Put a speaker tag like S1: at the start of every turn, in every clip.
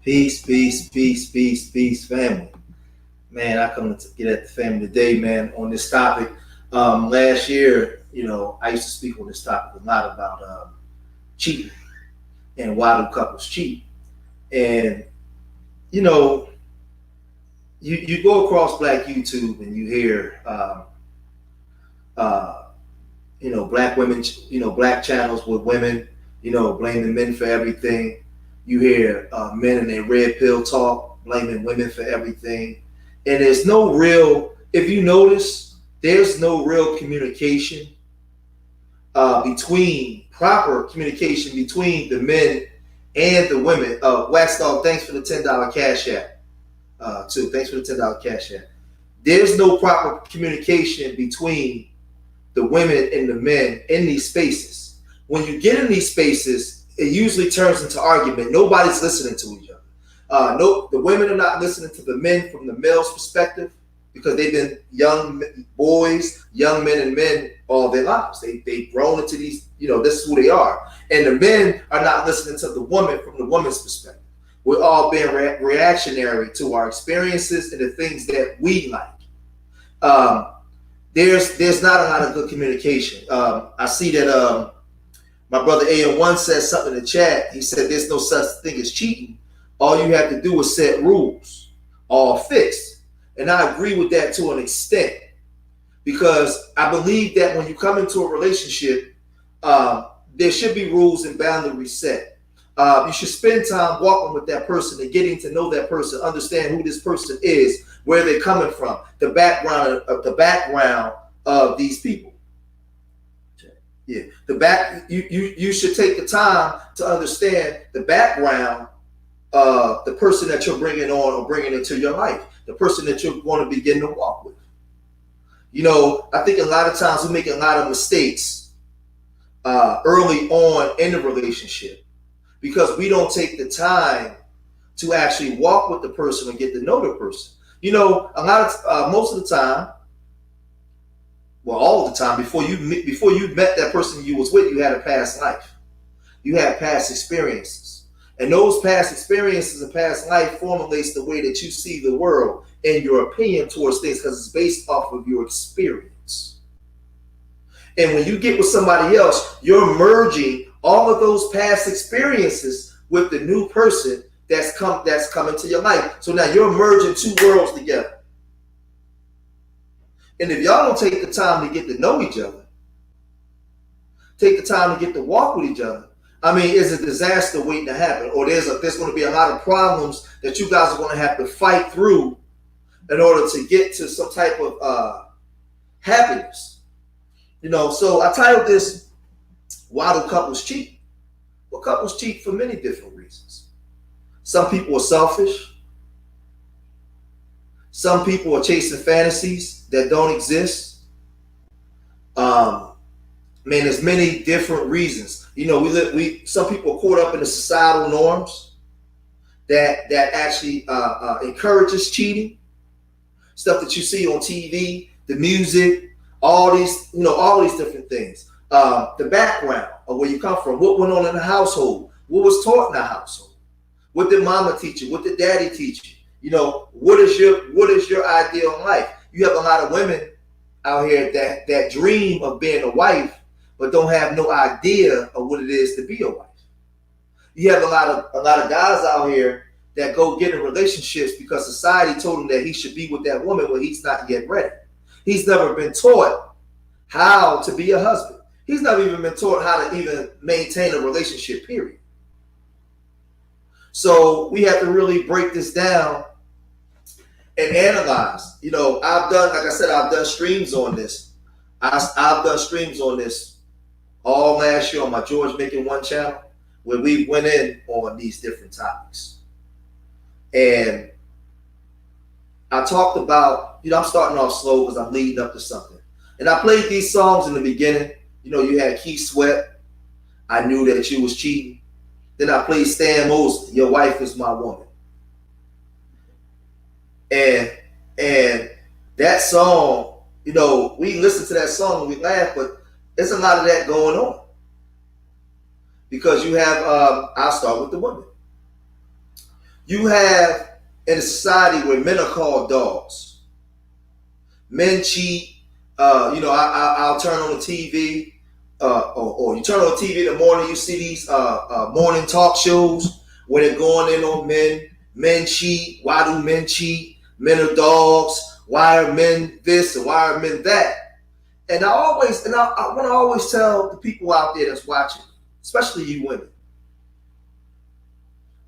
S1: Peace, peace, peace, peace, peace, family. Man, I come to get at the family today, man, on this topic. Last year, I used to speak on this topic a lot about cheating and why do couples cheat. And, you know, you go across Black YouTube and you hear, uh, black women, black channels with women, blaming men for everything. You hear men in their red pill talk, blaming women for everything. And there's no real, if you notice, there's no real communication proper communication between the men and the women. Wax Dog, thanks for the $10 cash app, too. Thanks for the $10 cash app. There's no proper communication between the women and the men in these spaces. When you get in these spaces, it usually turns into argument. Nobody's listening to each other. No, the women are not listening to the men from the male's perspective because they've been young boys, young men and men all their lives. They've grown into these, this is who they are. And the men are not listening to the woman from the woman's perspective. We're all being reactionary to our experiences and the things that we like. There's not a lot of good communication. I see that my brother AM1 said something in the chat. He said there's no such thing as cheating. All you have to do is set rules, all fixed. And I agree with that to an extent because I believe that when you come into a relationship, there should be rules and boundaries set. You should spend time walking with that person and getting to know that person, understand who this person is, where they're coming from, the background of these people. Yeah, you should take the time to understand the background of the person that you're bringing on or bringing into your life, the person that you're going to begin to walk with. I think a lot of times we make a lot of mistakes early on in the relationship because we don't take the time to actually walk with the person and get to know the person. Most of the time, well, all the time, before you met that person you was with, you had a past life. You had past experiences. And those past experiences and past life formulates the way that you see the world and your opinion towards things because it's based off of your experience. And when you get with somebody else, you're merging all of those past experiences with the new person that's come into your life. So now you're merging two worlds together. And if y'all don't take the time to get to know each other, take the time to get to walk with each other, it's a disaster waiting to happen. Or there's going to be a lot of problems that you guys are going to have to fight through in order to get to some type of happiness. So I titled this, Why Do Couples Cheat? Well, couples cheat for many different reasons. Some people are selfish. Some people are chasing fantasies that don't exist. There's many different reasons. Some people are caught up in the societal norms that actually encourages cheating. Stuff that you see on TV, the music, all these different things. The background of where you come from, what went on in the household, what was taught in the household, what did mama teach you, what did daddy teach you? What is your ideal in life? You have a lot of women out here that dream of being a wife, but don't have no idea of what it is to be a wife. You have a lot of guys out here that go get in relationships because society told him that he should be with that woman when he's not yet ready. He's never been taught how to be a husband. He's never even been taught how to even maintain a relationship, period. So we have to really break this down and analyze. I've done streams on this. I've done streams on this all last year on my George Making One channel where we went in on these different topics. And I talked about, I'm starting off slow because I'm leading up to something. And I played these songs in the beginning. You had Keith Sweat, I Knew That You Was Cheating. Then I played Stan Mosley, Your Wife Is My Woman. And that song, we listen to that song and we laugh, but there's a lot of that going on. Because you have, I'll start with the women. You have in a society where men are called dogs. Men cheat. I'll turn on the TV, or you turn on the TV in the morning. You see these morning talk shows where they're going in on men. Men cheat. Why do men cheat? Men are dogs. Why are men this and why are men that? And I want to always tell the people out there that's watching, especially you women.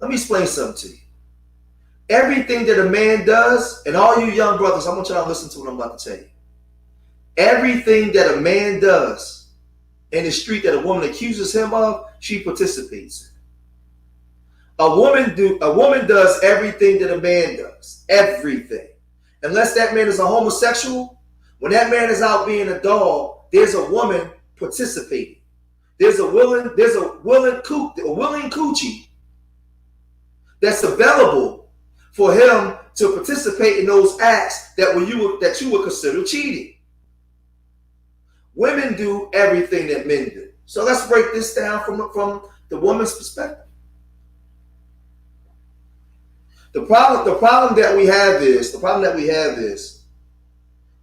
S1: Let me explain something to you. Everything that a man does, and all you young brothers, I want y'all to listen to what I'm about to tell you. Everything that a man does in the street that a woman accuses him of, she participates in. A woman does everything that a man does. Everything. Unless that man is a homosexual, when that man is out being a dog, there's a woman participating. There's a willing coochie that's available for him to participate in those acts that you would consider cheating. Women do everything that men do. So let's break this down from the woman's perspective. The problem that we have is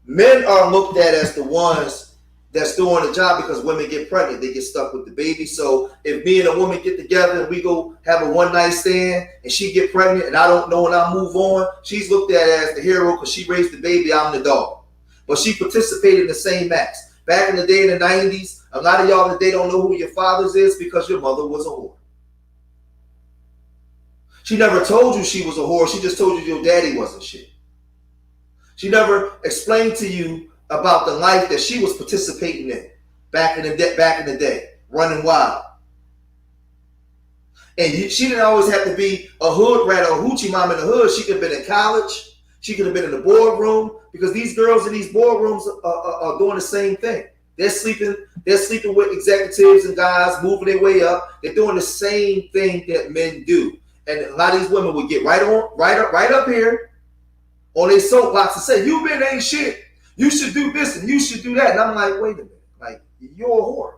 S1: men are looked at as the ones that's doing the job because women get pregnant. They get stuck with the baby. So if me and a woman get together and we go have a one night stand and she get pregnant and I don't know and I move on, she's looked at as the hero because she raised the baby, I'm the dog. But she participated in the same acts. Back in the day in the 90s, a lot of y'all today don't know who your fathers is because your mother was a whore. She never told you she was a whore. She just told you your daddy wasn't shit. She never explained to you about the life that she was participating in back in the day, running wild. And she didn't always have to be a hood rat or a hoochie mom in the hood. She could have been in college. She could have been in the boardroom because these girls in these boardrooms are doing the same thing. They're sleeping with executives and guys moving their way up. They're doing the same thing that men do. And a lot of these women would get right up here on their soapbox and say, "You men ain't shit. You should do this and you should do that." And I'm like, wait a minute, like you're a whore,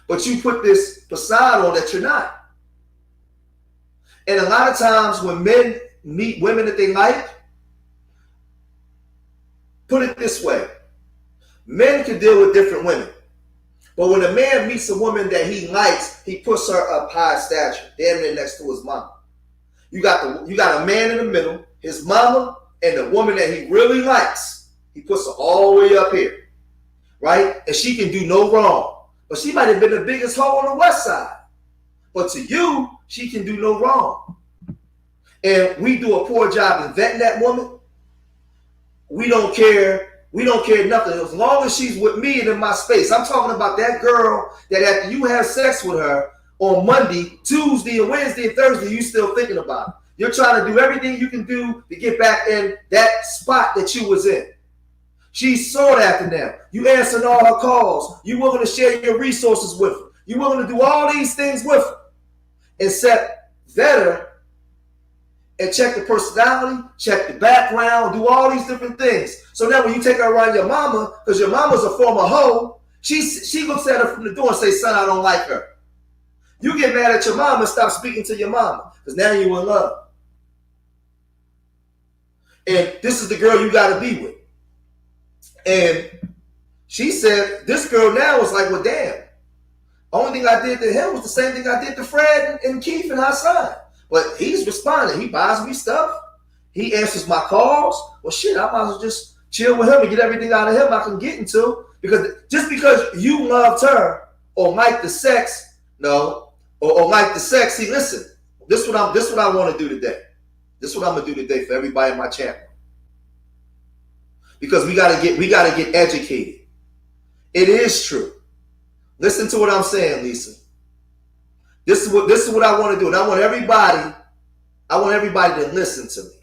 S1: but you put this facade on that you're not. And a lot of times when men meet women that they like, put it this way, men can deal with different women. But when a man meets a woman that he likes, he puts her up high stature, damn near next to his mama. You got a man in the middle, his mama, and the woman that he really likes. He puts her all the way up here, right? And she can do no wrong. But she might have been the biggest hoe on the west side. But to you, she can do no wrong. And we do a poor job in vetting that woman. We don't care. We don't care nothing. As long as she's with me and in my space. I'm talking about that girl that after you have sex with her on Monday, Tuesday, and Wednesday, and Thursday, you still thinking about it. You're trying to do everything you can do to get back in that spot that you was in. She's sought after now. You answering all her calls. You willing to share your resources with her. You willing to do all these things with her. Except vet her and check the personality, check the background, do all these different things. So now when you take her around your mama, because your mama's a former hoe, she looks at her from the door and says, "Son, I don't like her." You get mad at your mama and stop speaking to your mama because now you're in love. And this is the girl you got to be with. And she said, this girl now is like, well, damn. Only thing I did to him was the same thing I did to Fred and Keith and Hassan. But he's responding. He buys me stuff. He answers my calls. Well, shit, I might as well just chill with him and get everything out of him I can get into. Because just because you loved her or like the sex, or like the sex, see, listen, this is what I want to do today. This is what I'm gonna do today for everybody in my channel. Because we gotta get educated. It is true. Listen to what I'm saying, Lisa. This is what I want to do. And I want everybody to listen to me.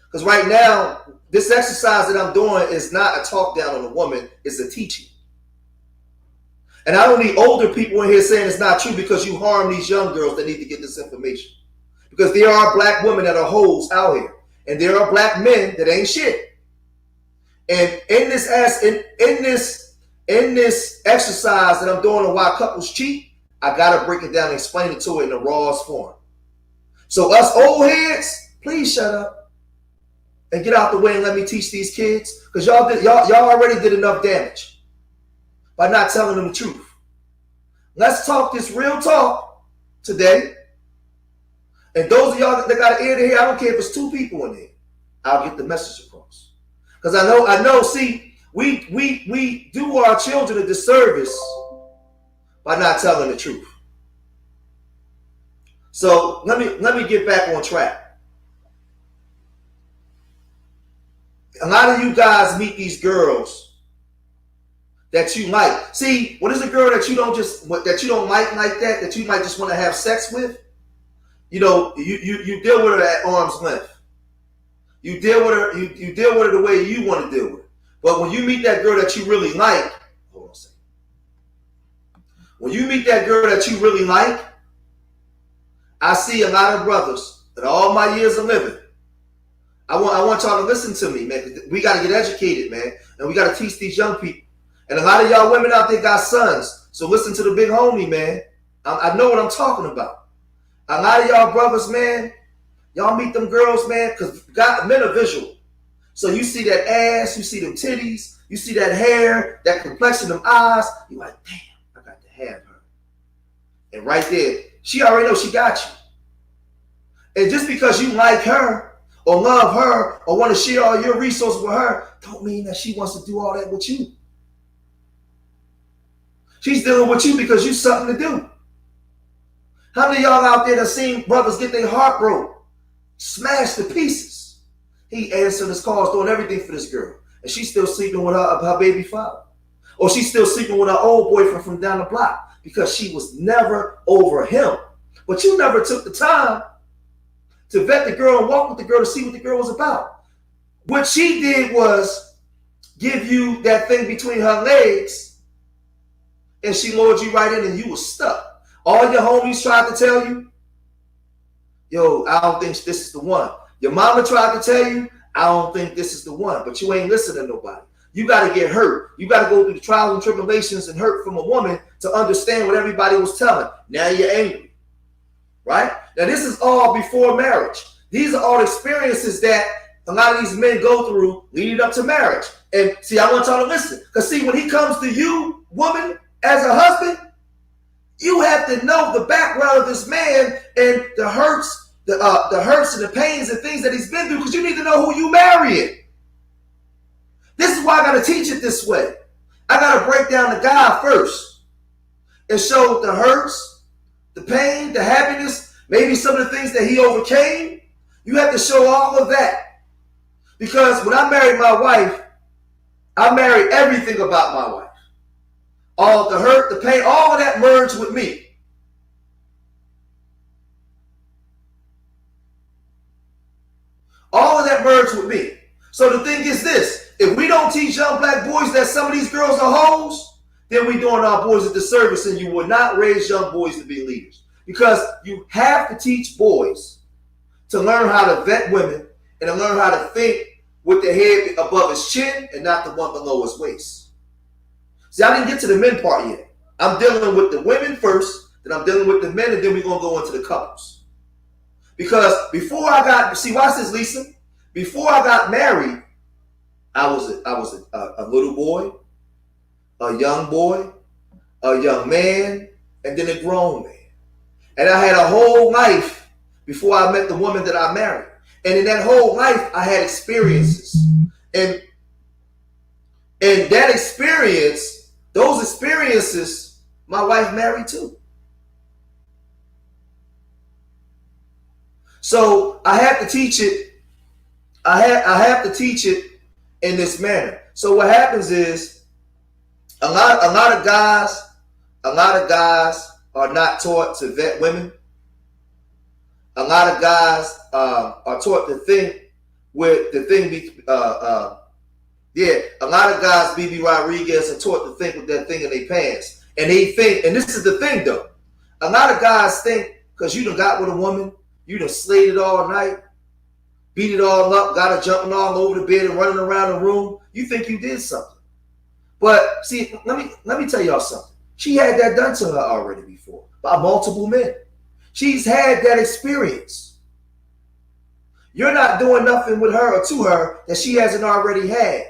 S1: Because right now, this exercise that I'm doing is not a talk down on a woman, it's a teaching. And I don't need older people in here saying it's not true because you harm these young girls that need to get this information. Because there are black women that are hoes out here. And there are black men that ain't shit. And in this exercise that I'm doing on why couples cheat, I gotta break it down and explain it to it in the rawest form. So us old heads, please shut up and get out the way and let me teach these kids, because y'all already did enough damage by not telling them the truth. Let's talk this real talk today. And those of y'all that got an ear to hear, I don't care if it's 2 people in here, I'll get the message across. Because I know, see, we do our children a disservice by not telling the truth. So let me get back on track. A lot of you guys meet these girls that you like. See, what is a girl that you don't like that you might just want to have sex with? You know, you deal with her at arm's length. You deal with her, you deal with her the way you want to deal with her. But when you meet that girl that you really like, hold on a second. When you meet that girl that you really like, I see a lot of brothers in all my years of living. I want y'all to listen to me, man. We got to get educated, man. And we got to teach these young people. And a lot of y'all women out there got sons. So listen to the big homie, man. I know what I'm talking about. A lot of y'all brothers, man, y'all meet them girls, man, because men are visual. So you see that ass, you see them titties, you see that hair, that complexion, them eyes. You're like, damn, I got to have her. And right there, she already knows she got you. And just because you like her or love her or want to share all your resources with her, don't mean that she wants to do all that with you. She's dealing with you because you something to do. How many of y'all out there that seen brothers get their heart broke, smashed to pieces? He answered his calls, doing everything for this girl. And she's still sleeping with her baby father. Or she's still sleeping with her old boyfriend from down the block because she was never over him. But you never took the time to vet the girl and walk with the girl to see what the girl was about. What she did was give you that thing between her legs, and she lured you right in and you were stuck. All your homies tried to tell you, yo, I don't think this is the one. Your mama tried to tell you, I don't think this is the one, but you ain't listening to nobody. You got to get hurt. You got to go through the trials and tribulations and hurt from a woman to understand what everybody was telling. Now you're angry, right? Now this is all before marriage. These are all experiences that a lot of these men go through leading up to marriage. And see, I want y'all to listen. Because see, when he comes to you, woman, as a husband, you have to know the background of this man and the hurts, the hurts and the pains and things that he's been through, because you need to know who you marrying. This is why I got to teach it this way. I got to break down the guy first and show the hurts, the pain, the happiness, maybe some of the things that he overcame. You have to show all of that. Because when I married my wife, I married everything about my wife. All the hurt, the pain, all of that merged with me. All of that merged with me. So the thing is this, if we don't teach young black boys that some of these girls are hoes, then we doing our boys a disservice, and you will not raise young boys to be leaders. Because you have to teach boys to learn how to vet women and to learn how to think with the head above his chin and not the one below his waist. See, I didn't get to the men part yet. I'm dealing with the women first, then I'm dealing with the men, and then we're going to go into the couples. Because before I got, see, watch this, Lisa. Before I got married, I was a little boy, a young man, and then a grown man. And I had a whole life before I met the woman that I married. And in that whole life, I had experiences. And that experience, those experiences, my wife married too. So I have to teach it. I have to teach it in this manner. So what happens is a lot of guys are not taught to vet women. A lot of guys are taught to think with the thing. A lot of guys, BB Rodriguez, are taught to think with that thing in their pants. And they think, and this is the thing though, a lot of guys think because you done got with a woman, you done slayed it all night, beat it all up, got her jumping all over the bed and running around the room, you think you did something. But see, let me tell y'all something. She had that done to her already before by multiple men. She's had that experience. You're not doing nothing with her or to her that she hasn't already had.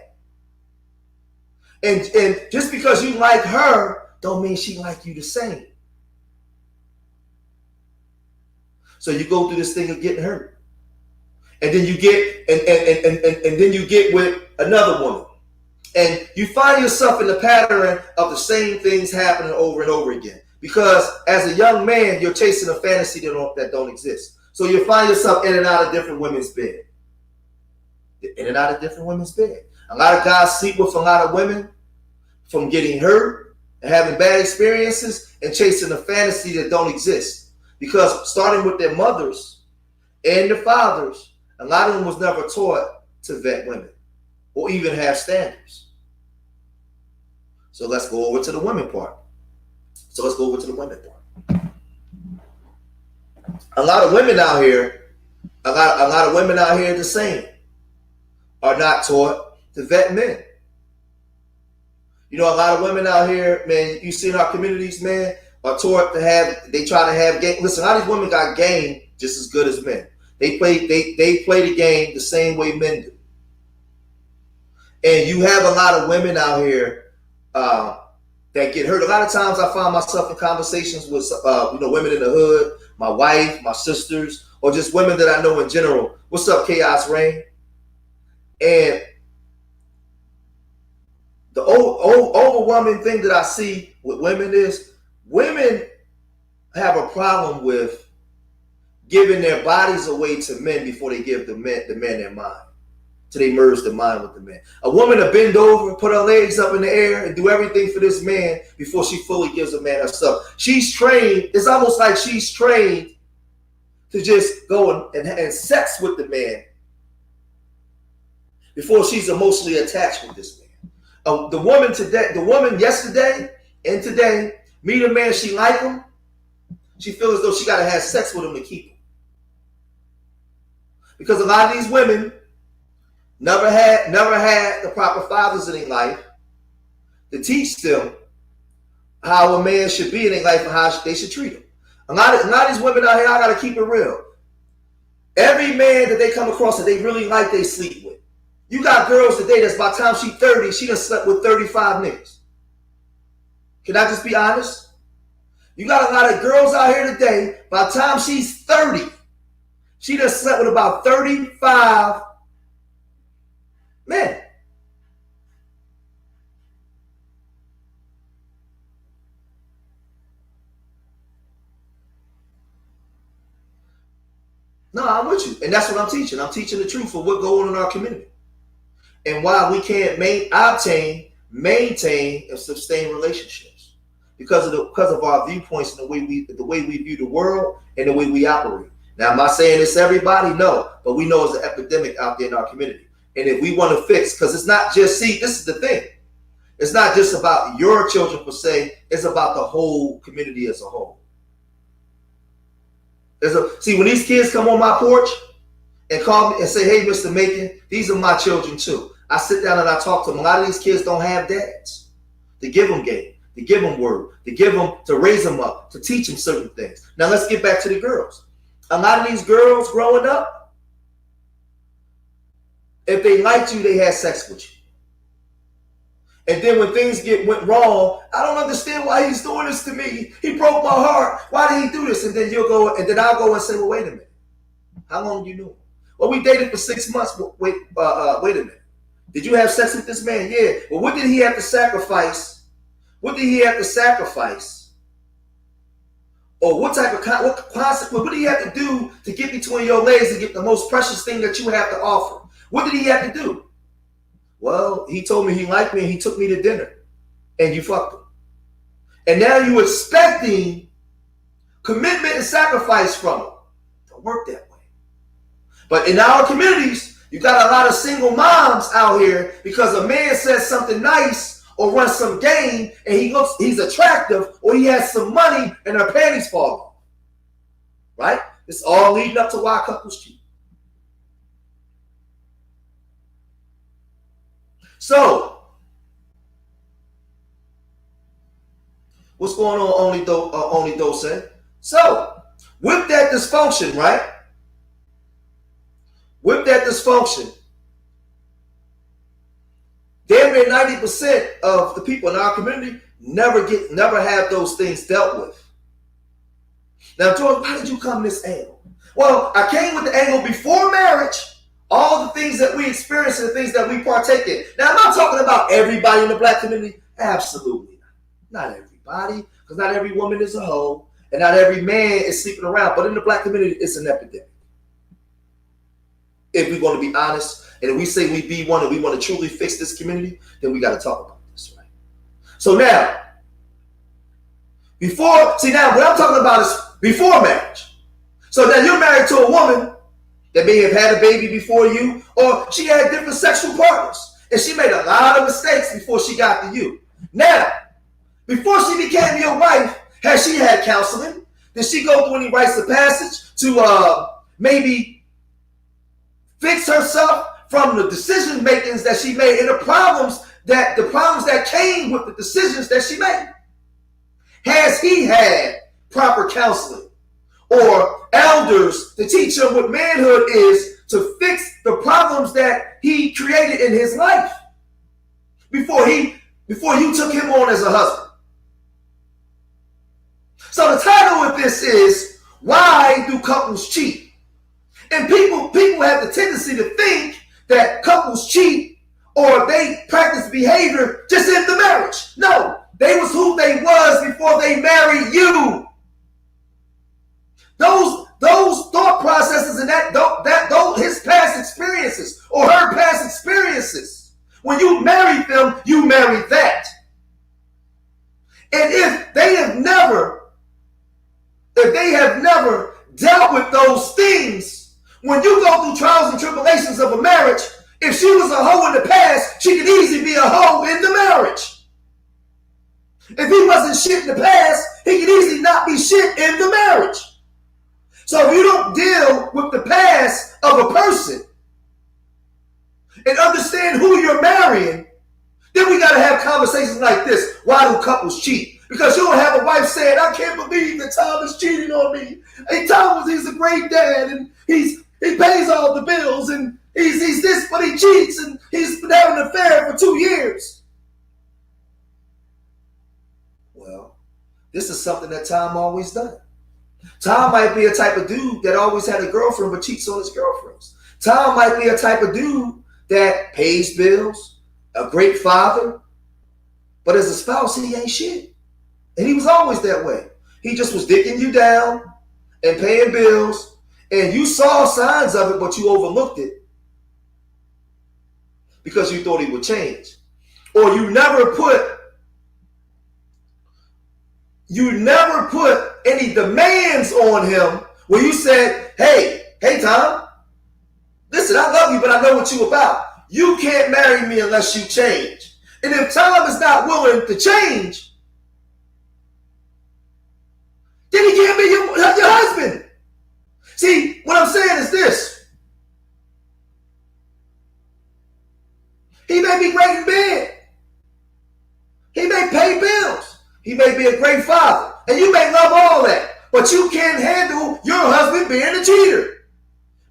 S1: And just because you like her, don't mean she like you the same. So you go through this thing of getting hurt. And then you get and then you get with another woman. And you find yourself in the pattern of the same things happening over and over again. Because as a young man, you're chasing a fantasy that don't exist. So you find yourself in and out of different women's bed. In and out of different women's bed. A lot of guys sleep with a lot of women from getting hurt and having bad experiences and chasing a fantasy that don't exist. Because starting with their mothers and their fathers, a lot of them was never taught to vet women or even have standards. So let's go over to the women part. A lot of women out here, a lot of women out here the same, are not taught to vet men. You know, a lot of women out here, man, you see in our communities, man, are taught to have, they try to have game. Listen, a lot of these women got game just as good as men. They play the game the same way men do. And you have a lot of women out here that get hurt. A lot of times I find myself in conversations with women in the hood, my wife, my sisters, or just women that I know in general. What's up, Chaos Rain? And the overwhelming thing that I see with women is women have a problem with giving their bodies away to men before they give the men their mind. Till they merge the mind with the man. A woman to bend over, put her legs up in the air, and do everything for this man before she fully gives a man herself. She's trained, it's almost like she's trained to just go and sex with the man before she's emotionally attached with this man. The woman yesterday and today, meet a man, she like him, she feels as though she got to have sex with him to keep him. Because a lot of these women never had the proper fathers in their life to teach them how a man should be in their life and how they should treat him. A lot of these women out here, I gotta keep it real. Every man that they come across that they really like, they sleep with. You got girls today that's by the time she's 30, she done slept with 35 niggas. Can I just be honest? You got a lot of girls out here today, by the time she's 30, she done slept with about 35 men. No, I'm with you. And that's what I'm teaching. I'm teaching the truth of what's going on in our community. And why we can't maintain, and sustain relationships. Because of our viewpoints and the way we view the world and the way we operate. Now, am I saying it's everybody? No. But we know it's an epidemic out there in our community. And if we want to fix, because it's not just, this is the thing. It's not just about your children per se. It's about the whole community as a whole. When these kids come on my porch and call me and say, hey, Mr. Macon, these are my children too. I sit down and I talk to them. A lot of these kids don't have dads to give them game, to give them word, to raise them up, to teach them certain things. Now let's get back to the girls. A lot of these girls growing up, if they liked you, they had sex with you. And then when things went wrong, I don't understand why he's doing this to me. He broke my heart. Why did he do this? And then I'll go and say, well, wait a minute. How long you knew him? Well, we dated for 6 months. Wait a minute. Did you have sex with this man? Yeah. Well, what did he have to sacrifice? Or what consequence? What did he have to do to get between your legs and get the most precious thing that you have to offer? What did he have to do? Well, he told me he liked me and he took me to dinner. And you fucked him. And now you're expecting commitment and sacrifice from him. It don't work that way. But in our communities, you got a lot of single moms out here because a man says something nice or runs some game and he's attractive or he has some money and her panties fall off. Right? It's all leading up to why couples cheat. So, what's going on, Only Dose? So, with that dysfunction, right? with that dysfunction, damn near 90% of the people in our community never have those things dealt with. Now, George, why did you come this angle? Well, I came with the angle before marriage, all the things that we experience and the things that we partake in. Now, I'm not talking about everybody in the black community. Absolutely not. Not everybody, because not every woman is a hoe, and not every man is sleeping around. But in the black community, it's an epidemic. If we're going to be honest, and if we say we be one and we want to truly fix this community, then we got to talk about this, right? So now, now what I'm talking about is before marriage. So now you're married to a woman that may have had a baby before you, or she had different sexual partners, and she made a lot of mistakes before she got to you. Now, before she became your wife, has she had counseling? Did she go through any rites of passage to maybe fix herself from the decision makings that she made and the problems that came with the decisions that she made? Has he had proper counseling or elders to teach him what manhood is to fix the problems that he created in his life before you took him on as a husband? So the title of this is, why do couples cheat? And people have the tendency to think that couples cheat or they practice behavior just in the marriage. No, they was who they was before they married you. Those thought processes and his past experiences or her past experiences. When you married them, you married that. And if they have never dealt with those things, when you go through trials and tribulations of a marriage, if she was a hoe in the past, she could easily be a hoe in the marriage. If he wasn't shit in the past, he could easily not be shit in the marriage. So if you don't deal with the past of a person and understand who you're marrying, then we got to have conversations like this. Why do couples cheat? Because you don't have a wife saying, I can't believe that Tom is cheating on me. Hey, he's a great dad, and he pays all the bills, and he's this, but he cheats, and he's been having an affair for 2 years. Well, this is something that Tom always done. Tom might be a type of dude that always had a girlfriend but cheats on his girlfriends. Tom might be a type of dude that pays bills, a great father, but as a spouse, he ain't shit. And he was always that way. He just was dicking you down and paying bills, and you saw signs of it, but you overlooked it because you thought he would change. Or you never put any demands on him where you said, hey Tom, listen, I love you, but I know what you about. You can't marry me unless you change. And if Tom is not willing to change, then he can't be your husband. See, what I'm saying is this. He may be great in bed. He may pay bills. He may be a great father. And you may love all that. But you can't handle your husband being a cheater.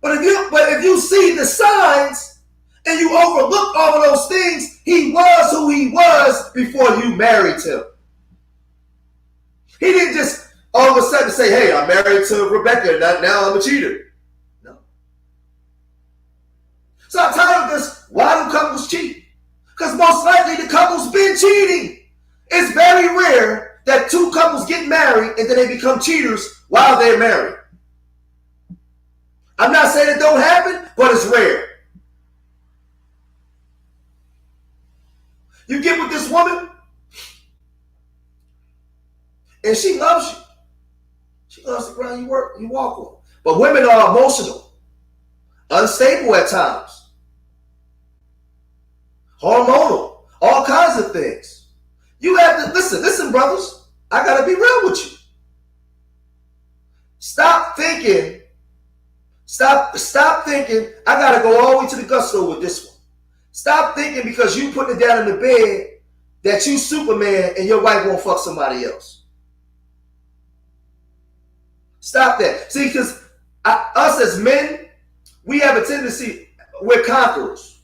S1: But if you see the signs and you overlook all of those things, he was who he was before you married him. He didn't just all of a sudden say, hey, I'm married to Rebecca, now I'm a cheater. No. So I'm tired of this. Why do couples cheat? Because most likely the couple's been cheating. It's very rare that two couples get married and then they become cheaters while they're married. I'm not saying it don't happen, but it's rare. You get with this woman and she loves you. She loves the ground you walk on. But women are emotional, unstable at times, hormonal, all kinds of things. You have to listen, brothers. I gotta be real with you. Stop thinking. I gotta go all the way to the gusto with this one. Stop thinking because you putting it down in the bed that you Superman and your wife won't fuck somebody else. Stop that. See, because us as men, We have a tendency, we're conquerors.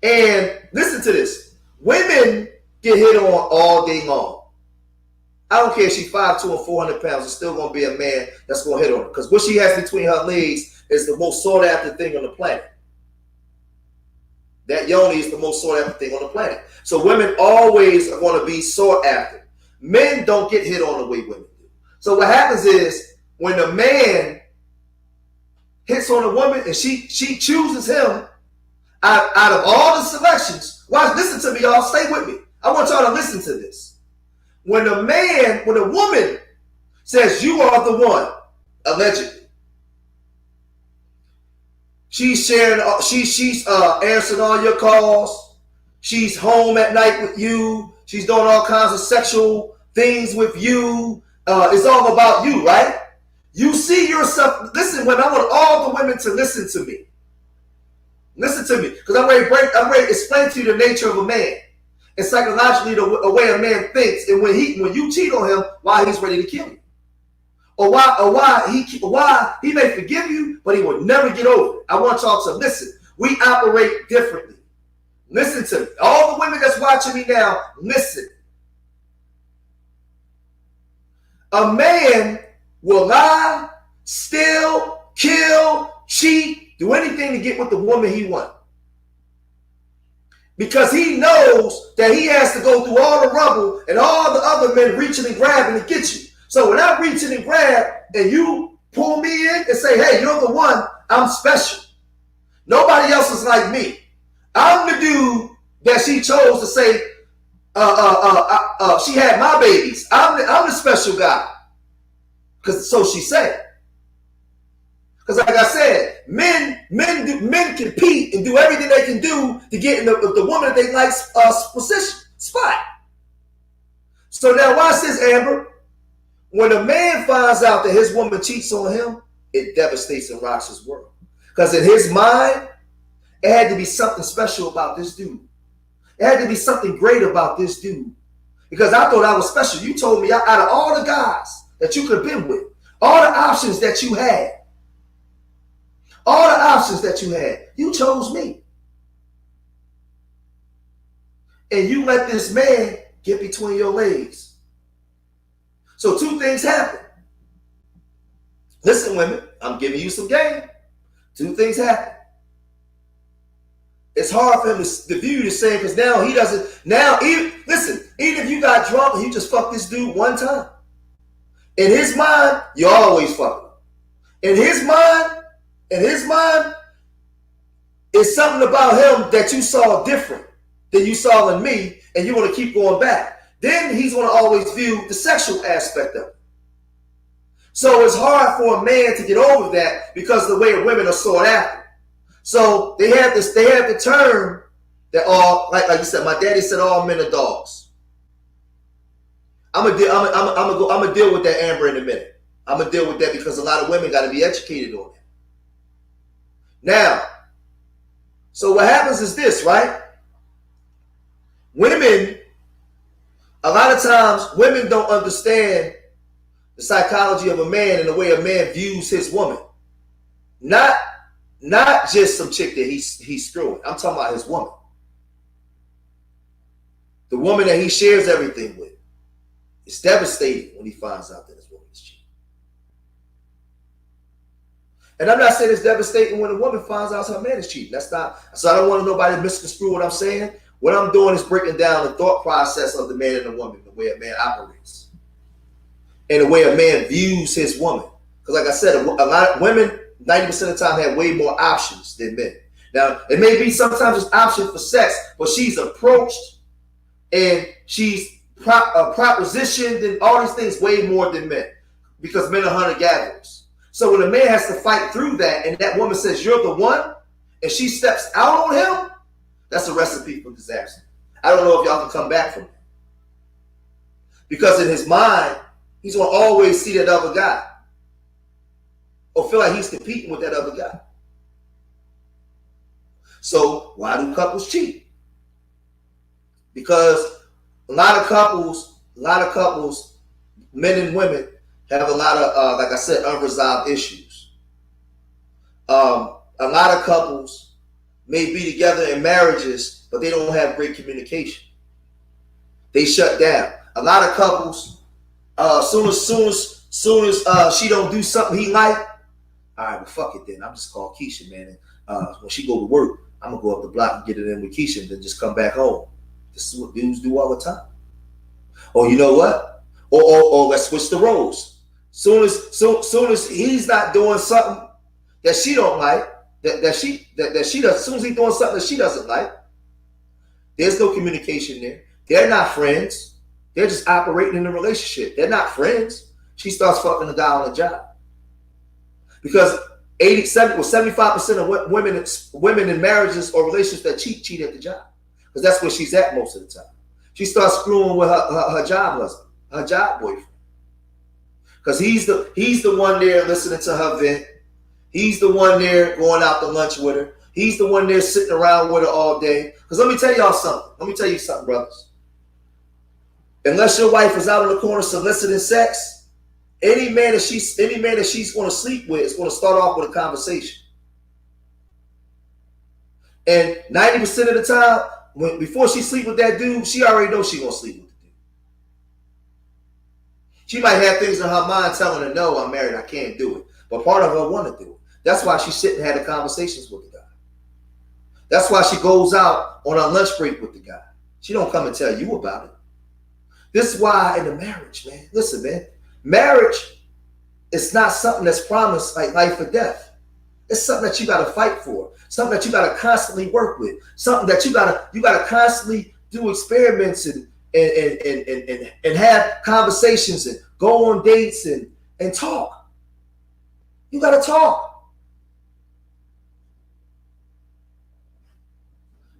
S1: And listen to this. Women get hit on all day long. I don't care if she's 5'2" and 400 pounds, there's still going to be a man that's going to hit on her. Because what she has between her legs is the most sought after thing on the planet. That yoni is the most sought after thing on the planet. So women always are going to be sought after. Men don't get hit on the way women do. So what happens is when a man hits on a woman and she chooses him out of all the selections. Watch, listen to me, y'all. Stay with me. I want y'all to listen to this. When a woman says you are the one, allegedly, she's sharing, she's answering all your calls. She's home at night with you. She's doing all kinds of sexual things with you. It's all about you, right? You see yourself. Listen, women, I want all the women to listen to me. Listen to me, because I'm ready to explain to you the nature of a man. And psychologically, the way a man thinks, and when you cheat on him, why he's ready to kill you, or why he may forgive you, but he will never get over it. I want y'all to listen. We operate differently. Listen to me, all the women that's watching me now. Listen. A man will lie, steal, kill, cheat, do anything to get with the woman he wants. Because he knows that he has to go through all the rubble and all the other men reaching and grabbing to get you. So when I'm reaching and grab and you pull me in and say, hey, you're the one, I'm special. Nobody else is like me. I'm the dude that she chose to say, she had my babies. I'm the special guy. Because so she said. Because like I said, men compete and do everything they can do to get in the woman that they like position spot. So now watch this, Amber. When a man finds out that his woman cheats on him, it devastates and rocks his world. Because in his mind, it had to be something special about this dude. It had to be something great about this dude. Because I thought I was special. You told me out of all the guys that you could have been with, all the options that you had, you chose me. And you let this man get between your legs. So two things happen. Listen, women, I'm giving you some game. Two things happen. It's hard for him to view you the same because now he doesn't. Now, even if you got drunk and you just fucked this dude one time, in his mind, you always fuck him. In his mind, it's something about him that you saw different than you saw in me, and you want to keep going back. Then he's going to always view the sexual aspect of it. So it's hard for a man to get over that because the way women are sought after. So they have the term that all, like you said, my daddy said all men are dogs. I'm gonna deal with that, Amber, in a minute. I'm gonna deal with that because a lot of women got to be educated on that. Now, so what happens is this, right? Women, a lot of times, women don't understand the psychology of a man and the way a man views his woman. Not just some chick that he's screwing. I'm talking about his woman. The woman that he shares everything with. It's devastating when he finds out that his woman is cheating. And I'm not saying it's devastating when a woman finds out her man is cheating. That's not. So I don't want nobody to misconstrue what I'm saying. What I'm doing is breaking down the thought process of the man and the woman, the way a man operates, and the way a man views his woman. Because like I said, a lot of women, 90% of the time, have way more options than men. Now, it may be sometimes it's option for sex, but she's approached and she's propositioned and all these things way more than men, because men are hunter-gatherers. So when a man has to fight through that and that woman says, you're the one, and she steps out on him, that's a recipe for disaster. I don't know if y'all can come back from it. Because in his mind, he's going to always see that other guy or feel like he's competing with that other guy. So why do couples cheat? Because a lot of couples, men and women, have a lot of, like I said, unresolved issues. A lot of couples may be together in marriages, but they don't have great communication. They shut down. A lot of couples, soon as she don't do something he like, all right, well, fuck it then. I'm just call Keisha, man. And when she go to work, I'm gonna go up the block and get it in with Keisha, and then just come back home. This is what dudes do all the time. Or you know what? Or let's switch the roles. Soon as he's not doing something that she don't like, that she does. As soon as he's doing something that she doesn't like, there's no communication there. They're not friends. They're just operating in a relationship. They're not friends. She starts fucking the guy on the job. Because 75% of women in marriages or relationships that cheat at the job. Because that's where she's at most of the time. She starts screwing with her job husband, her job boyfriend. Because he's the one there listening to her vent. He's the one there going out to lunch with her. He's the one there sitting around with her all day. Because let me tell y'all something. Let me tell you something, brothers. Unless your wife is out in the corner soliciting sex, any man that she's going to sleep with is going to start off with a conversation. And 90% of the time, before she sleep with that dude, she already knows she's going to sleep with the dude. She might have things in her mind telling her, no, I'm married, I can't do it. But part of her want to do it. That's why she sit and had the conversations with the guy. That's why she goes out on her lunch break with the guy. She don't come and tell you about it. This is why in the marriage, man, listen, man, marriage is not something that's promised like life or death. It's something that you got to fight for, something that you got to constantly work with, something that you got to constantly do experiments and have conversations and go on dates and talk. You got to talk.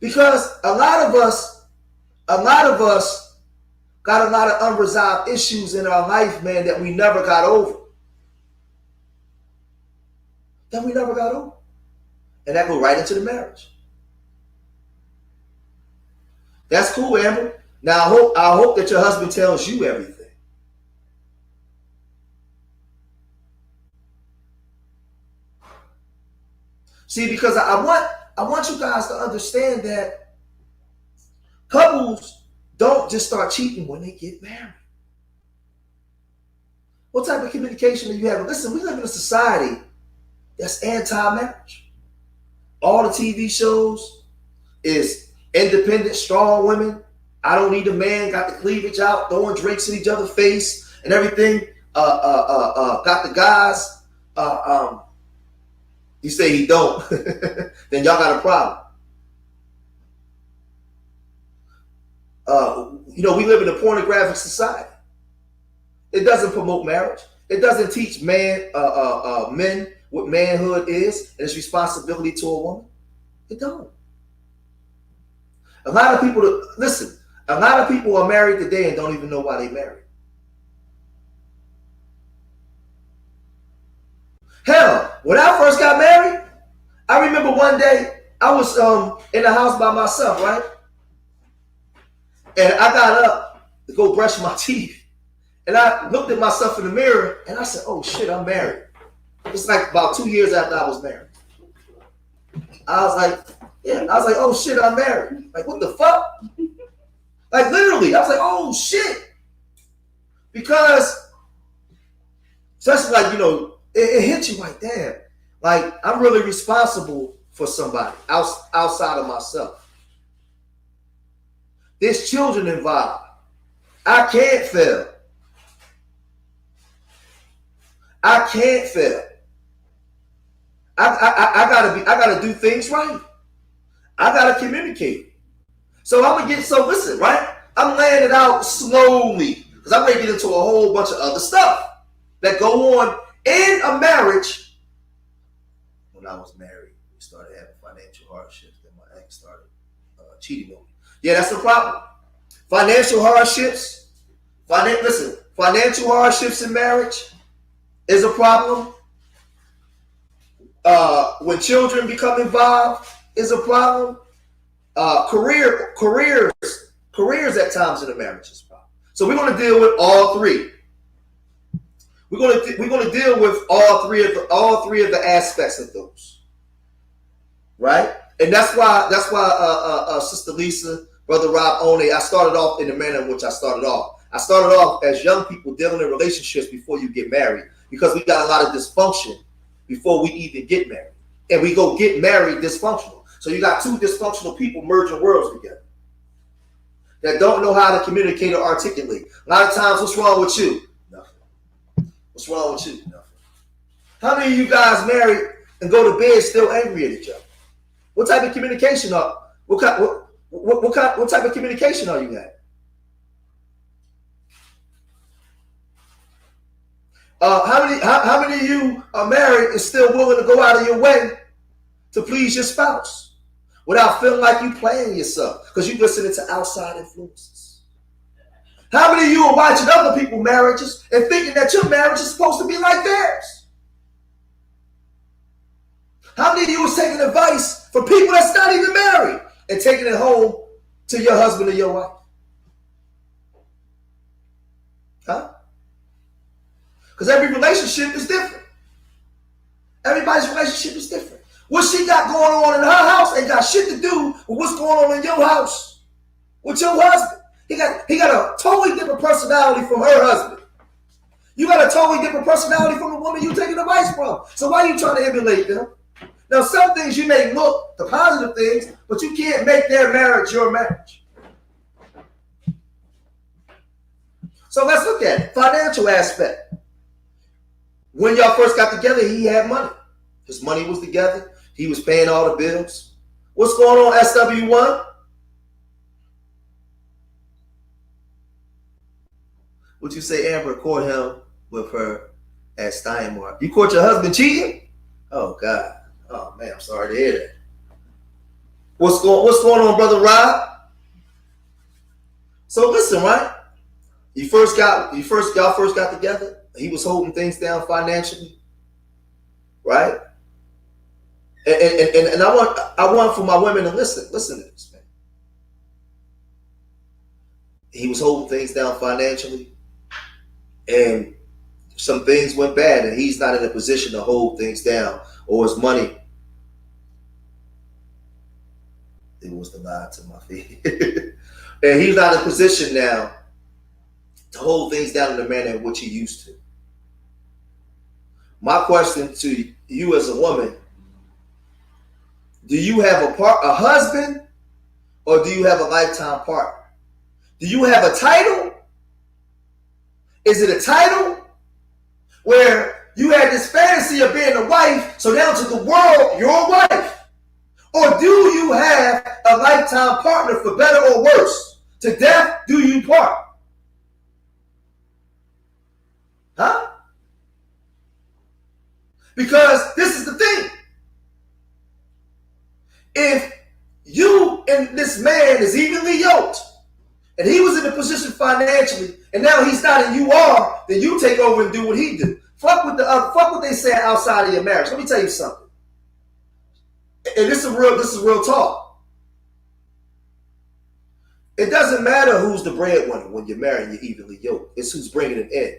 S1: Because a lot of us got a lot of unresolved issues in our life, man, that we never got over. And that go right into the marriage. That's cool, Amber. Now I hope that your husband tells you everything. See, because I want you guys to understand that couples don't just start cheating when they get married. What type of communication are you having? Listen, we live in a society that's anti-marriage. All the TV shows is independent, strong women. I don't need a man, got the cleavage out, throwing drinks in each other's face and everything. Got the guys. You say he don't, then y'all got a problem. We live in a pornographic society. It doesn't promote marriage. It doesn't teach men what manhood is and its responsibility to a woman. It don't. A lot of people are married today and don't even know why they married. Hell, when I first got married, I remember one day I was in the house by myself, right? And I got up to go brush my teeth. And I looked at myself in the mirror and I said, oh shit, I'm married. It's like about 2 years after I was married. I was like, oh shit, I'm married. Like, what the fuck? Like, literally, I was like, oh shit. Because, especially like, it hit you like, damn. Like, I'm really responsible for somebody outside of myself. There's children involved. I can't fail. I gotta do things right. I gotta communicate. So listen, right? I'm laying it out slowly because I'm gonna get into a whole bunch of other stuff that go on in a marriage. When I was married, we started having financial hardships. Then my ex started cheating on me. Yeah, that's the problem. Financial hardships. Financial hardships in marriage is a problem. When children become involved is a problem. Careers at times in a marriage is a problem. So we're going to deal with all three. We're going to deal with all three of the aspects of those. right? And that's why Sister Lisa, Brother Rob One, I started off in the manner in which I started off. I started off as young people dealing in relationships before you get married, because we got a lot of dysfunction before we even get married. And we go get married dysfunctional. So you got two dysfunctional people merging worlds together that don't know how to communicate or articulate. A lot of times, what's wrong with you? Nothing. What's wrong with you? Nothing. How many of you guys married and go to bed still angry at each other? What type of communication what type of communication are you at? How many of you are married and still willing to go out of your way to please your spouse without feeling like you playing yourself because you're listening to outside influences? How many of you are watching other people's marriages and thinking that your marriage is supposed to be like theirs? How many of you are taking advice from people that's not even married and taking it home to your husband or your wife? Huh? Because every relationship is different. Everybody's relationship is different. What she got going on in her house ain't got shit to do with what's going on in your house with your husband. He got a totally different personality from her husband. You got a totally different personality from the woman you taking advice from. So why are you trying to emulate them? Now, some things you may look the positive things, but you can't make their marriage your marriage. So let's look at it. Financial aspect. When y'all first got together, he had money. His money was together. He was paying all the bills. What's going on, SW1? Would you say Amber caught him with her at Steinmart? You caught your husband cheating? Oh, God. Oh, man, I'm sorry to hear that. What's going on, Brother Rob? So listen, right? Y'all first got together. He was holding things down financially, right? And I want for my women to listen to this, man. He was holding things down financially, and some things went bad, and he's not in a position to hold things down, or his money. It was the lie to my feet. And he's not in a position now to hold things down in the manner in which he used to. My question to you as a woman, do you have a husband, or do you have a lifetime partner? Do you have a title? Is it a title where you had this fantasy of being a wife, so now to the world, you're a wife? Or do you have a lifetime partner, for better or worse? To death do you part? Huh? Because this is the thing. If you and this man is evenly yoked, and he was in a position financially, and now he's not and you are, then you take over and do what he do. Fuck what they say outside of your marriage. Let me tell you something. And this is real talk. It doesn't matter who's the breadwinner when you're married and you're evenly yoked. It's who's bringing it in.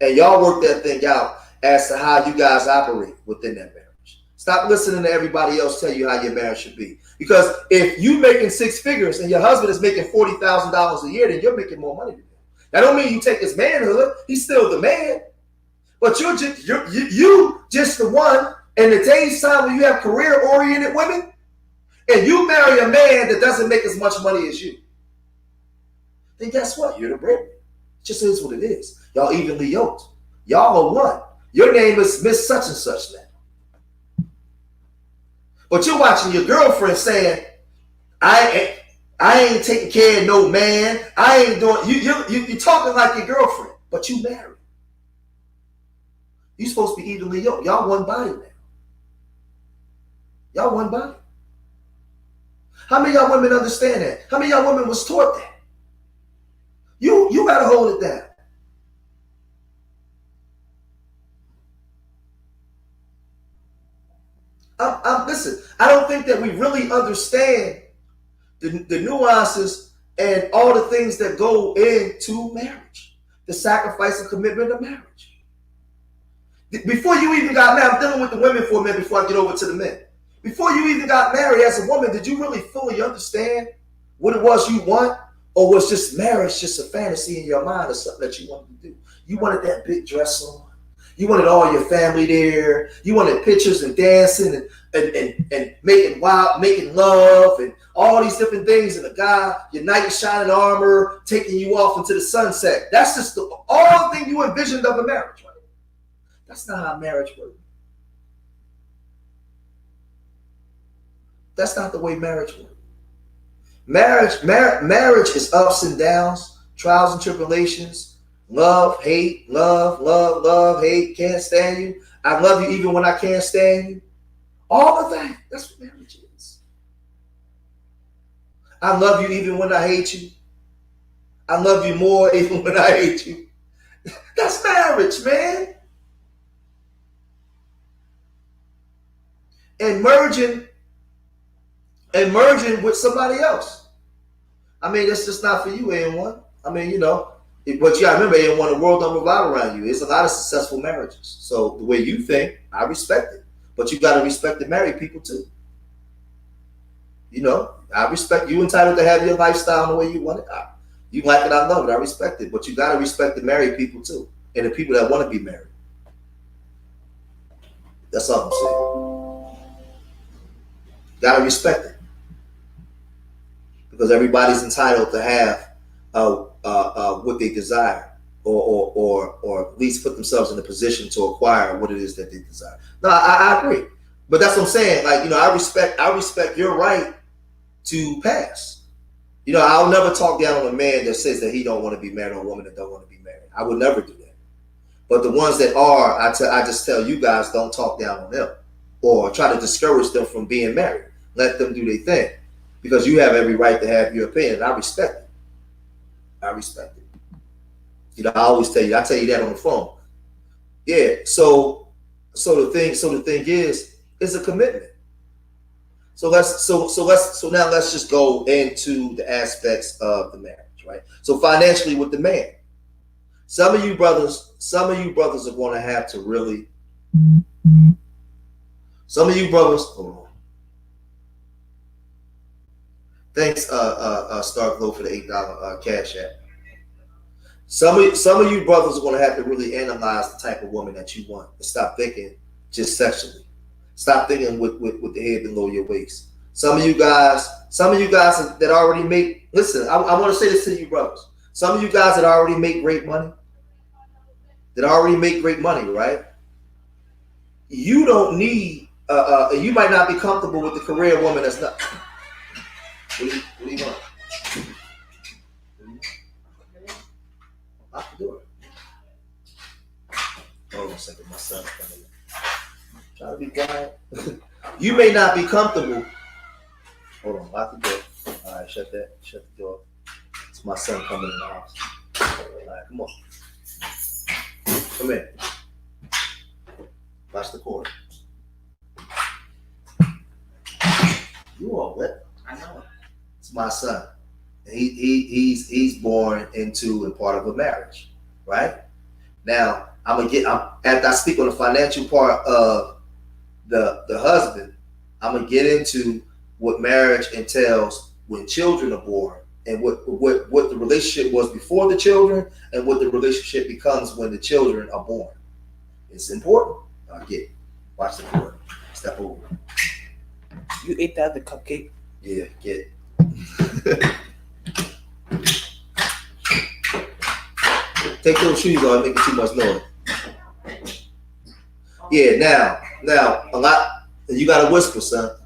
S1: And y'all work that thing out as to how you guys operate within that marriage. Stop listening to everybody else tell you how your marriage should be. Because if you making six figures and your husband is making $40,000 a year, then you're making more money than him. That don't mean you take his manhood. He's still the man. But you're just the one. In today's time when you have career-oriented women, and you marry a man that doesn't make as much money as you, then guess what? You're the breadwinner. It just is what it is. Y'all evenly yoked. Y'all are one. Your name is Miss Such and Such now. But you're watching your girlfriend saying, I ain't taking care of no man. I ain't doing, you're talking like your girlfriend, but you married. You're supposed to be evenly yoked. Y'all one body now. Y'all one body. How many of y'all women understand that? How many of y'all women was taught that? You gotta hold it down. Listen, I don't think that we really understand the nuances and all the things that go into marriage, the sacrifice and commitment of marriage. Before you even got married, I'm dealing with the women for a minute before I get over to the men. Before you even got married as a woman, did you really fully understand what it was you want? Or was just marriage just a fantasy in your mind or something that you wanted to do? You wanted that big dress on. You wanted all your family there. You wanted pictures and dancing and making love and all these different things. And a guy, your knight in shining armor, taking you off into the sunset. That's just all the thing you envisioned of a marriage, right? That's not how marriage works. That's not the way marriage works. Marriage is ups and downs, trials and tribulations, love, hate, love, hate, can't stand you. I love you even when I can't stand you. All of that, that's what marriage is. I love you even when I hate you. I love you more even when I hate you. That's marriage, man. And merging with somebody else. I mean, that's just not for you, AN1. I mean, you know, but you gotta remember, AN1, the world don't revolve around you. It's a lot of successful marriages. So the way you think, I respect it. But you gotta respect the married people too. You know, I respect you entitled to have your lifestyle the way you want it. You like it, I love it, I respect it. But you gotta respect the married people too. And the people that want to be married. That's all I'm saying. Gotta respect it. Because everybody's entitled to have what they desire, or at least put themselves in a position to acquire what it is that they desire. No, I agree, but that's what I'm saying. Like, you know, I respect your right to pass. You know, I'll never talk down on a man that says that he don't want to be married or a woman that don't want to be married. I would never do that. But the ones that are, I just tell you guys, don't talk down on them or try to discourage them from being married. Let them do their thing. Because you have every right to have your opinion. I respect it. I respect it. You know, I always tell you, I tell you that on the phone. Yeah. So the thing is, it's a commitment. So now let's just go into the aspects of the marriage, right? So financially with the man, some of you brothers are going to have to really. Some of you brothers. Hold on. Thanks, Starglow, for the $8 cash app. Some of you brothers are going to have to really analyze the type of woman that you want and stop thinking just sexually. Stop thinking with the head below your waist. Some of you guys that already make. Listen, I want to say this to you brothers. Some of you guys that already make great money. Right? You don't need. You might not be comfortable with the career woman that's not. What do you want? Lock the door. Hold on a second, my son's coming in. Try to be quiet. You may not be comfortable. Hold on, lock the door. All right, shut the door. It's my son coming in the house. All right, come on. Come in. Watch the cord. You all wet. I know. It's my son. He's born into and part of a marriage, right? Now after I speak on the financial part of the husband, I'm gonna get into what marriage entails when children are born and what the relationship was before the children and what the relationship becomes when the children are born. It's important. Watch the cord. Step over.
S2: You ate that the cupcake?
S1: Yeah, get. Take those shoes off, making too much noise. Yeah, now a lot. You gotta whisper, son.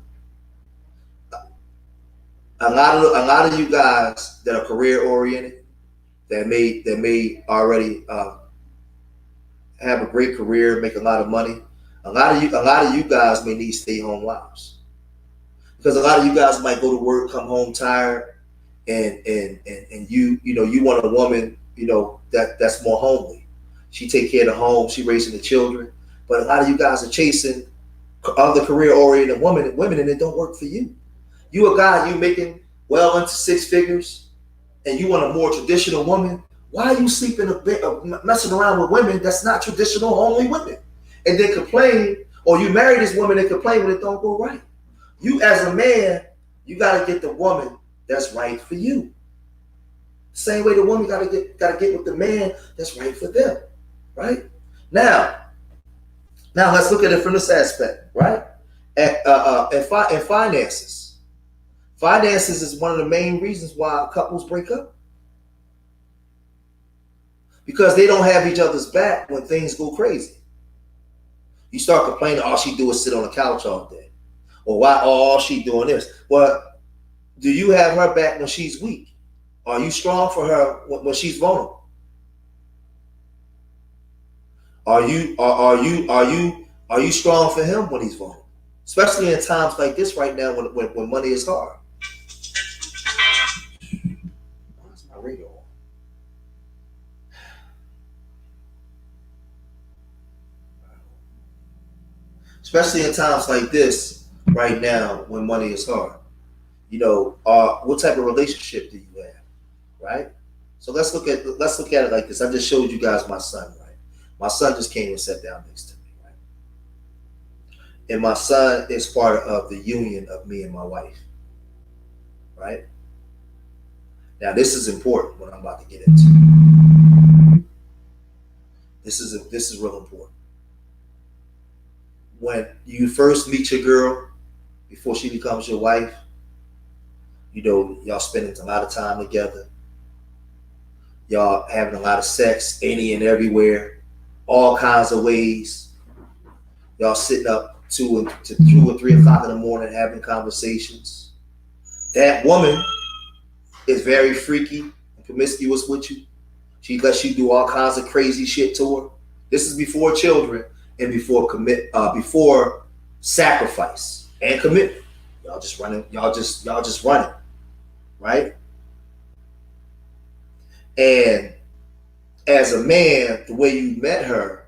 S1: A lot of you guys that are career oriented, that may already have a great career, make a lot of money. A lot of you guys may need stay home wives. Because a lot of you guys might go to work, come home tired, and you want a woman, that's more homely. She take care of the home, she raising the children. But a lot of you guys are chasing other career-oriented women, and it don't work for you. You a guy, you making well into six figures, and you want a more traditional woman. Why are you sleeping messing around with women that's not traditional, homely women? And then complain, or you marry this woman and complain when it don't go right. You as a man, you got to get the woman that's right for you. Same way the woman got to get with the man that's right for them, right? Now let's look at it from this aspect, right? And finances. Finances is one of the main reasons why couples break up. Because they don't have each other's back when things go crazy. You start complaining, all she do is sit on the couch all day. Or why all she doing this? Well, do you have her back when she's weak? Are you strong for her when she's vulnerable? Are you strong for him when he's vulnerable? Especially in times like this right now when money is hard. Where's my radio on? Especially in times like this right now when money is hard. You know, what type of relationship do you have? Right? So let's look at it like this. I just showed you guys my son, right? My son just came and sat down next to me, right? And my son is part of the union of me and my wife, right? Now this is important what I'm about to get into. This is real important. When you first meet your girl, before she becomes your wife, you know, y'all spending a lot of time together. Y'all having a lot of sex, any and everywhere, all kinds of ways. Y'all sitting up 2 or 3 o'clock in the morning having conversations. That woman is very freaky and promiscuous with you. She lets you do all kinds of crazy shit to her. This is before children and before sacrifice and commitment. Y'all just running, right? And as a man, the way you met her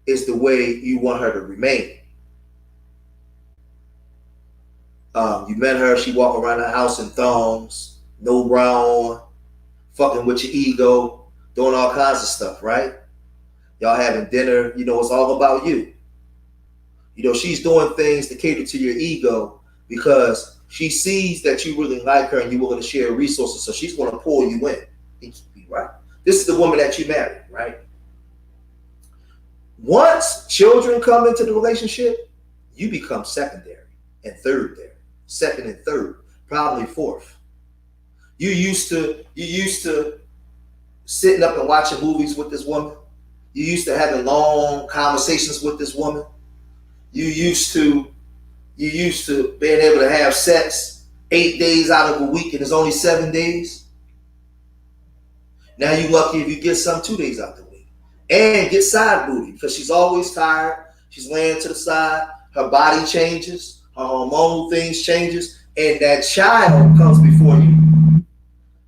S1: is the way you want her to remain. You met her, she walked around the house in thongs, no bra on, fucking with your ego, doing all kinds of stuff, right? Y'all having dinner, you know, it's all about you. You know, she's doing things to cater to your ego because she sees that you really like her and you're willing to share resources, so she's going to pull you in. Right? This is the woman that you married, right? Once children come into the relationship, you become secondary and third there. Second and third, probably fourth. You used to sitting up and watching movies with this woman. You used to having long conversations with this woman. You used to being able to have sex 8 days out of a week and it's only 7 days. Now you lucky if you get some 2 days out the week. And get side booty because she's always tired. She's laying to the side. Her body changes. Her hormonal things changes. And that child comes before you.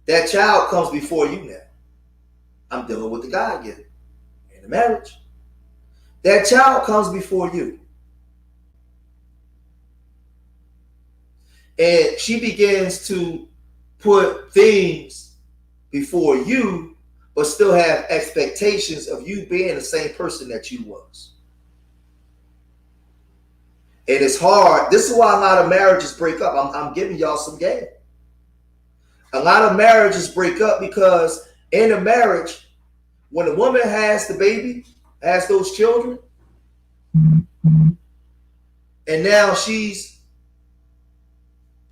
S1: That child comes before you now. I'm dealing with the guy again. In the marriage. That child comes before you. And she begins to put things before you, but still have expectations of you being the same person that you was. And it's hard. This is why a lot of marriages break up. I'm giving y'all some game. A lot of marriages break up because in a marriage, when the woman has the baby, has those children, and now she's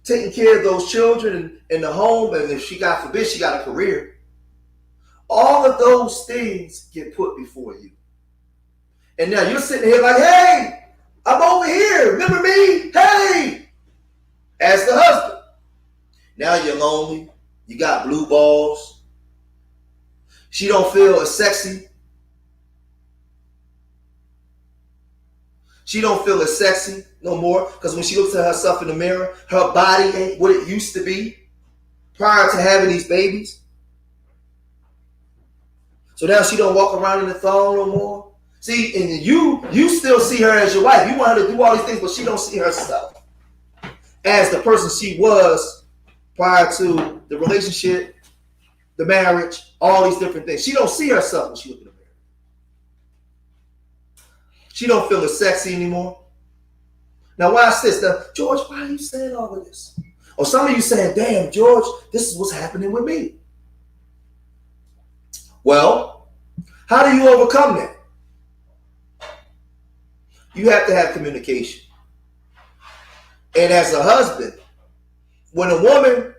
S1: taking care of those children in the home, and if she, God forbid, she got a career, all of those things get put before you. And now you're sitting here like, hey, I'm over here. Remember me? Hey, as the husband. Now you're lonely. You got blue balls. She don't feel as sexy. She don't feel as sexy no more because when she looks at herself in the mirror, her body ain't what it used to be prior to having these babies. So now she don't walk around in the thong no more. See, and you still see her as your wife. You want her to do all these things, but she don't see herself as the person she was prior to the relationship, the marriage, all these different things. She don't see herself when she looks in the mirror. She don't feel as sexy anymore. Now watch this. Now, George, why are you saying all of this? Or some of you saying, damn, George, this is what's happening with me. Well, how do you overcome that? You have to have communication. And as a husband, when a woman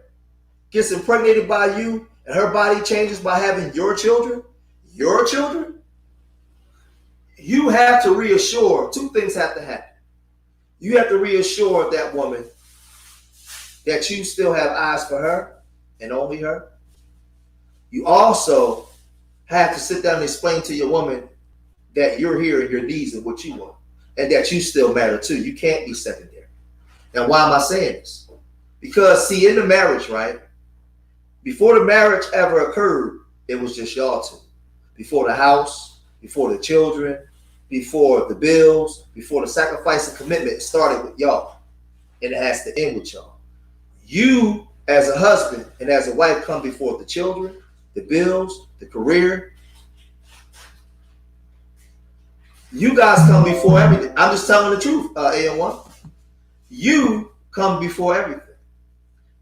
S1: gets impregnated by you and her body changes by having your children, you have to reassure, two things have to happen. You have to reassure that woman that you still have eyes for her and only her. You also have to sit down and explain to your woman that you're here and your needs and what you want, and that you still matter too. You can't be secondary. Now, why am I saying this? Because, see, in the marriage, right, before the marriage ever occurred, it was just y'all two. Before the house, before the children, before the bills, before the sacrifice and commitment, it started with y'all. And it has to end with y'all. You, as a husband and as a wife, come before the children, the bills, the career. You guys come before everything. I'm just telling the truth, AM1. You come before everything.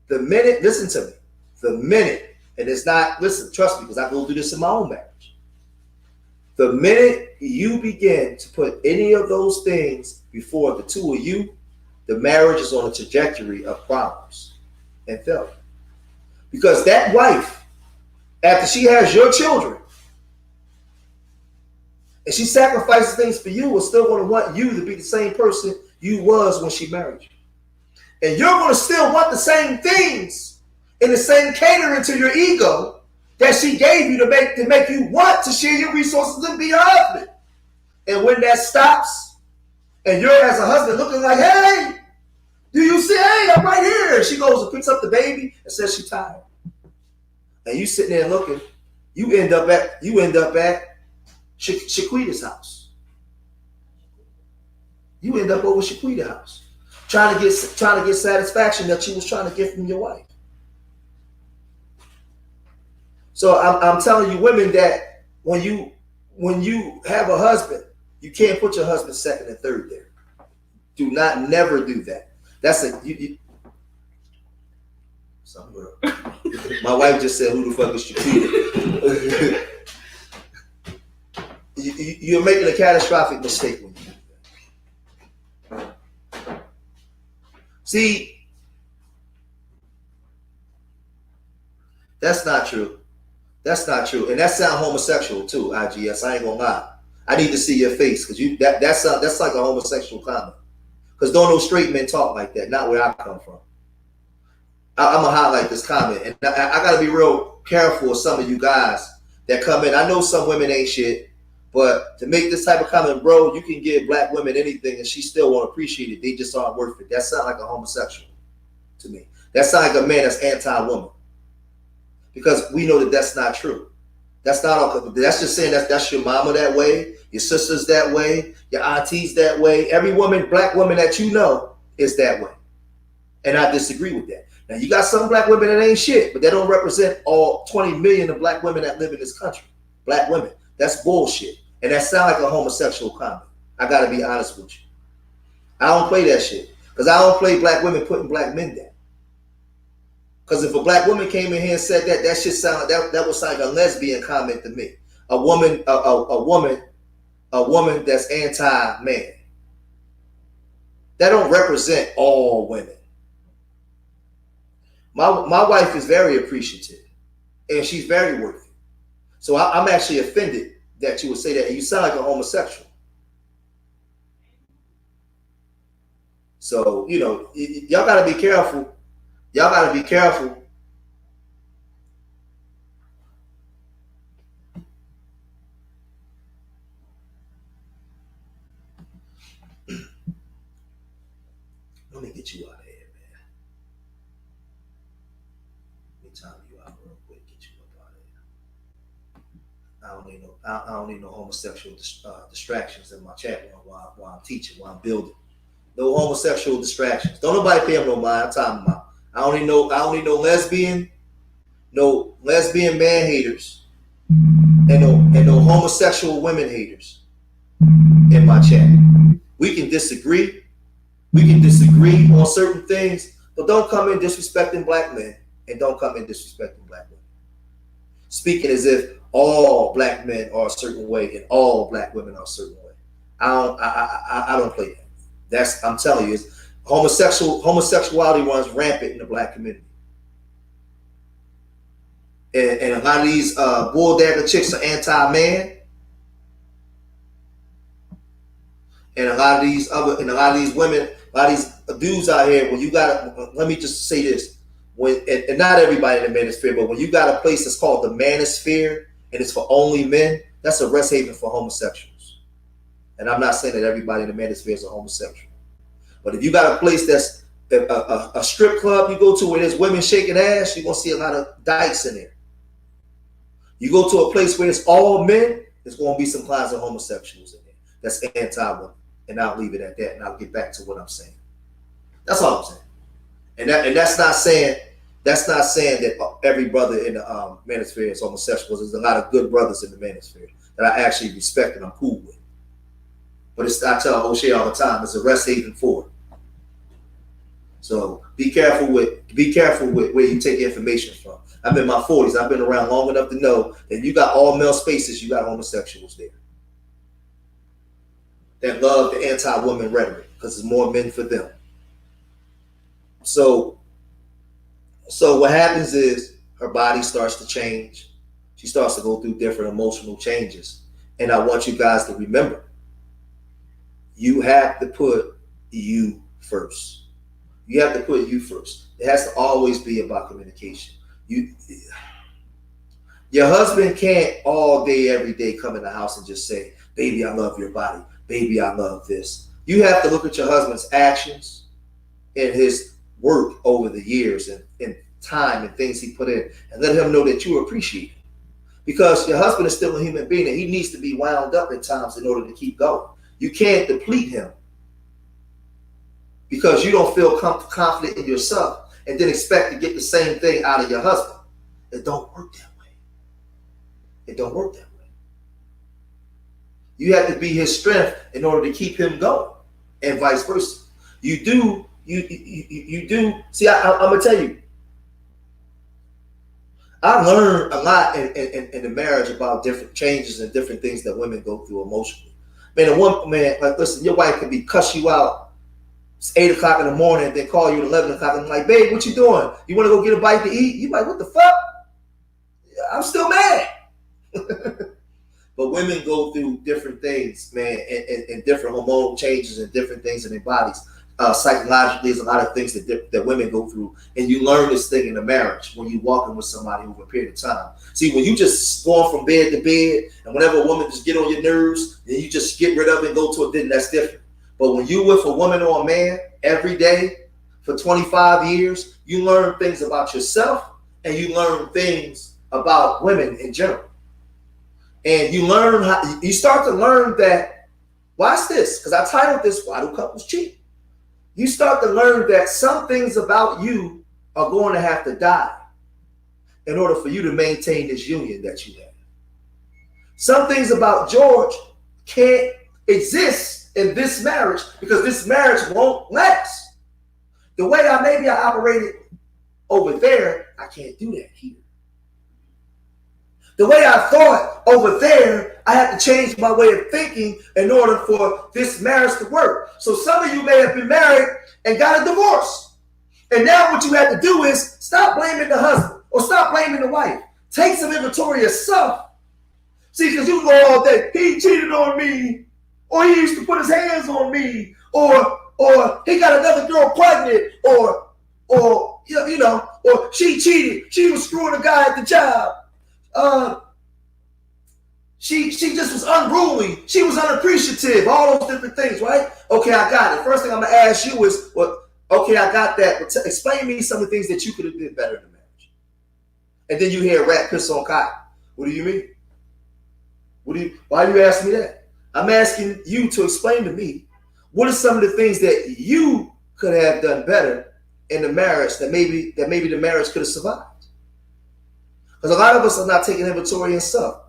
S1: The minute, listen to me, the minute, and it's not, listen, trust me, because I go through this in my own marriage. The minute you begin to put any of those things before the two of you, the marriage is on a trajectory of problems and failure. Because that wife, after she has your children, and she sacrifices things for you, is still going to want you to be the same person you was when she married you. And you're going to still want the same things and the same catering to your ego that she gave you to make you want to share your resources and be her husband. And when that stops, and you're as a husband looking like, hey, do you see, hey, I'm right here. She goes and picks up the baby and says she's tired. And you sitting there looking, you end up at Shaquita's house. You end up over Shaquita's house. Trying to get satisfaction that you was trying to get from your wife. So I'm telling you, women, that when you have a husband, you can't put your husband second and third there. Do not never do that. That's my wife just said, "Who the fuck is Shaquita?" You're making a catastrophic mistake when you do that. See, that's not true. That's not true. And that sounds homosexual too, IGS. I ain't gonna lie. I need to see your face, because that's like a homosexual comment. Because don't no straight men talk like that, not where I come from. I'm gonna highlight this comment. And I gotta be real careful with some of you guys that come in. I know some women ain't shit, but to make this type of comment, bro, you can give black women anything and she still won't appreciate it. They just aren't worth it. That sounds like a homosexual to me. That sounds like a man that's anti-woman. Because we know that that's not true. That's not all. That's just saying that's your mama that way, your sisters that way, your aunties that way. Every woman, black woman that you know is that way. And I disagree with that. Now, you got some black women that ain't shit, but they don't represent all 20 million of black women that live in this country. Black women. That's bullshit. And that sounds like a homosexual comment. I got to be honest with you. I don't play that shit. Because I don't play black women putting black men down. Because if a black woman came in here and said that shit sound that would sound like a lesbian comment to me. A woman that's anti-man. That don't represent all women. My wife is very appreciative, and she's very worthy. So I'm actually offended that you would say that, and you sound like a homosexual. So, y'all got to be careful. Y'all got to be careful. Let me get you out of here, man. Let me time you out real quick. Get you up out of here. I don't need no homosexual distractions in my chat while I'm teaching, while I'm building. No homosexual distractions. Don't nobody pay them no mind. I'm talking about. I don't need no lesbian man haters, and no homosexual women haters in my chat. We can disagree, We can disagree on certain things, but don't come in disrespecting black men and don't come in disrespecting black women. Speaking as if all black men are a certain way and all black women are a certain way. I don't play that. I'm telling you, homosexuality runs rampant in the black community. And a lot of these bulldagger chicks are anti-man. And a lot of these women, a lot of these dudes out here, when you got, let me just say this, and not everybody in the manosphere, but when you got a place that's called the manosphere and it's for only men, that's a rest haven for homosexuals. And I'm not saying that everybody in the manosphere is a homosexual. But if you got a place that's a strip club you go to where there's women shaking ass, you're going to see a lot of dykes in there. You go to a place where it's all men, there's going to be some kinds of homosexuals in there. That's anti-women. And I'll leave it at that, and I'll get back to what I'm saying. That's all I'm saying. And that's not saying that every brother in the manosphere is homosexual. There's a lot of good brothers in the manosphere that I actually respect and I'm cool with. But I tell O'Shea all the time, it's a rest haven for it. So be careful with where you take information from. I'm in my 40s. I've been around long enough to know that you got all male spaces, you got homosexuals there that love the anti-woman rhetoric because there's more men for them. So what happens is her body starts to change. She starts to go through different emotional changes. And I want you guys to remember, you have to put you first. You have to put you first. It has to always be about communication. Your husband can't all day, every day come in the house and just say, baby, I love your body. Baby, I love this. You have to look at your husband's actions and his work over the years and time and things he put in and let him know that you appreciate him. Because your husband is still a human being and he needs to be wound up at times in order to keep going. You can't deplete him because you don't feel confident in yourself and then expect to get the same thing out of your husband. It don't work that way. It don't work that way. You have to be his strength in order to keep him going, and vice versa. You do. See, I'm gonna tell you. I learned a lot in the marriage about different changes and different things that women go through emotionally. Like listen, your wife could be cuss you out. It's 8 o'clock in the morning, and they call you at 11 o'clock, and I'm like, babe, what you doing? You want to go get a bite to eat? You like, what the fuck? I'm still mad. But women go through different things, man, and different hormonal changes and different things in their bodies. Psychologically, there's a lot of things that women go through. And you learn this thing in a marriage when you're walking with somebody over a period of time. See, when you just go from bed to bed, and whenever a woman just get on your nerves, then you just get rid of it and go to it, then that's different. But when you with a woman or a man every day for 25 years, you learn things about yourself and you learn things about women in general. And you start to learn that, watch this, because I titled this, Why Do Couples Cheat? You start to learn that some things about you are going to have to die in order for you to maintain this union that you have. Some things about George can't exist in this marriage because this marriage won't last. The way I operated over there, I can't do that here. The way I thought over there, I had to change my way of thinking in order for this marriage to work. So some of you may have been married and got a divorce. And now what you have to do is stop blaming the husband or stop blaming the wife. Take some inventory of yourself. See, because you go all day, he cheated on me, or he used to put his hands on me, or he got another girl pregnant, or she cheated. She was screwing a guy at the job. She just was unruly. She was unappreciative. All those different things, right? Okay, I got it. First thing I'm gonna ask you is, well, okay, I got that. But explain to me some of the things that you could have did better in the marriage. And then you hear rat piss on cotton. What do you mean? Why are you asking me that? I'm asking you to explain to me what are some of the things that you could have done better in the marriage that maybe the marriage could have survived. Because a lot of us are not taking inventory in self.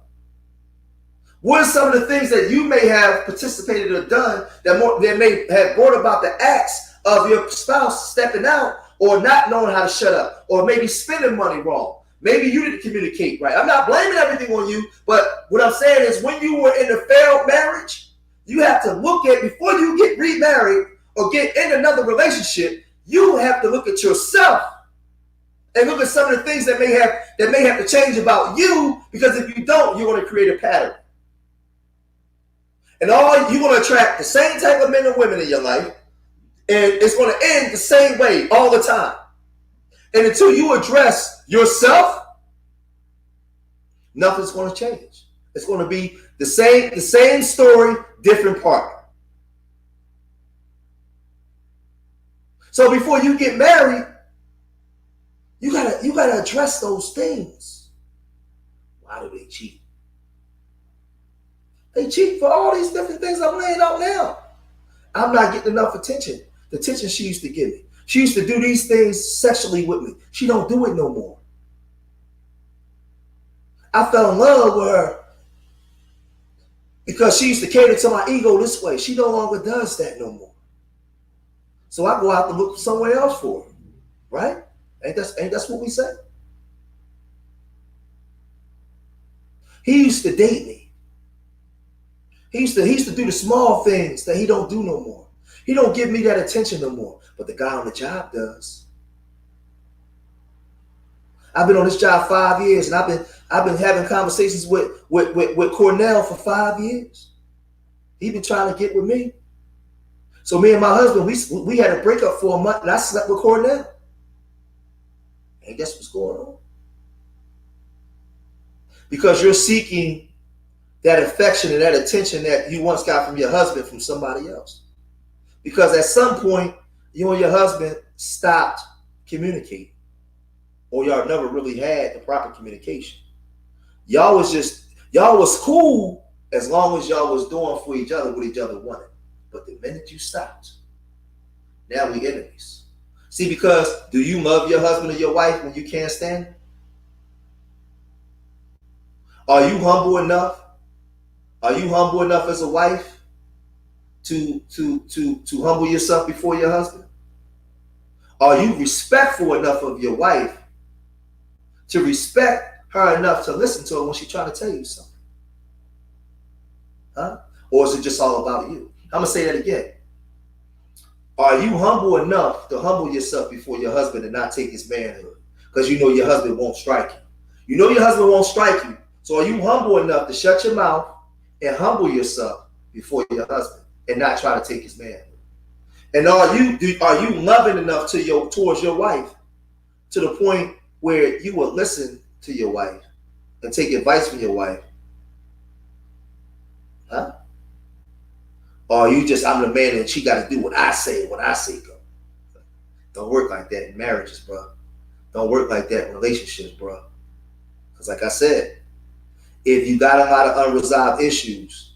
S1: What are some of the things that you may have participated or done that may have brought about the acts of your spouse stepping out or not knowing how to shut up or maybe spending money wrong. Maybe you didn't communicate right. I'm not blaming everything on you, but what I'm saying is when you were in a failed marriage, you have to look at, before you get remarried or get in another relationship, you have to look at yourself and look at some of the things that may have to change about you, because if you don't, you're going to create a pattern. And you're going to attract the same type of men and women in your life, and it's going to end the same way all the time. And until you address yourself, nothing's going to change. It's going to be the same story, different partner. So before you get married, you gotta address those things. Why do they cheat? They cheat for all these different things I'm laying out now. I'm not getting enough attention. The attention she used to give me. She used to do these things sexually with me. She don't do it no more. I fell in love with her because she used to cater to my ego this way. She no longer does that no more. So I go out to look somewhere else for her. Right? Ain't that what we say? He used to date me. He used to do the small things that he don't do no more. He don't give me that attention no more. But the guy on the job does. I've been on this job 5 years, and I've been having conversations with Cornell for 5 years. He been trying to get with me. So me and my husband, we had a breakup for a month, and I slept with Cornell. And guess what's going on? Because you're seeking that affection and that attention that you once got from your husband from somebody else. Because at some point, you and your husband stopped communicating, or y'all never really had the proper communication. Y'all was cool as long as y'all was doing for each other what each other wanted. But the minute you stopped, now we enemies. See, because do you love your husband or your wife when you can't stand them? Are you humble enough? Are you humble enough as a wife to humble yourself before your husband? Are you respectful enough of your wife to respect her enough to listen to her when she's trying to tell you something? Huh? Or is it just all about you? I'm going to say that again. Are you humble enough to humble yourself before your husband and not take his manhood? Because you know your husband won't strike you. You know your husband won't strike you. So are you humble enough to shut your mouth and humble yourself before your husband and not try to take his manhood? And are you loving enough towards your wife to the point where you will listen to your wife and take advice from your wife? Huh? Or are you just, I'm the man and she got to do what I say go? Don't work like that in marriages, bro. Don't work like that in relationships, bro. Because like I said, if you got a lot of unresolved issues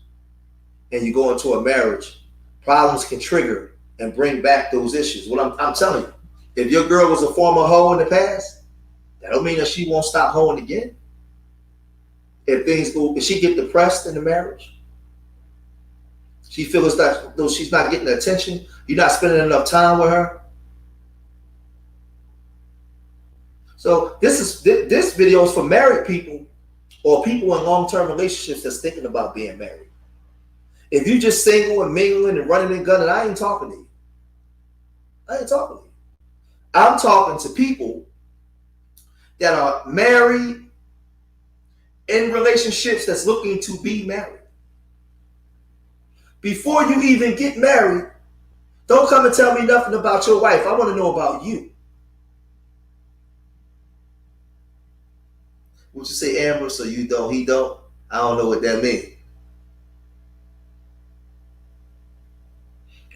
S1: and you go into a marriage, problems can trigger and bring back those issues. What I'm telling you, if your girl was a former hoe in the past, that don't mean that she won't stop hoeing again. If she get depressed in the marriage, she feels that though she's not getting the attention, you're not spending enough time with her. So this video is for married people or people in long-term relationships that's thinking about being married. If you just single and mingling and running and gunning, I ain't talking to you. I'm talking to people that are married in relationships that's looking to be married. Before you even get married, don't come and tell me nothing about your wife. I want to know about you. Would you say, Amber, so you don't, he don't? I don't know what that means.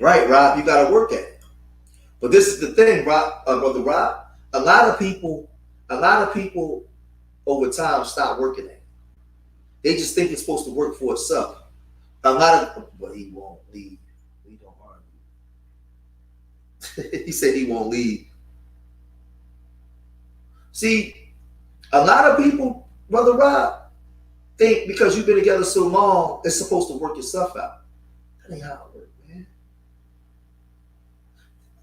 S1: Right, Rob, you got to work at it. But this is the thing, Brother Rob. A lot of people over time stop working at it. They just think it's supposed to work for itself. But he won't leave. We don't argue. He said he won't leave. See, a lot of people, Brother Rob, think because you've been together so long, it's supposed to work yourself out. That ain't how it works, man.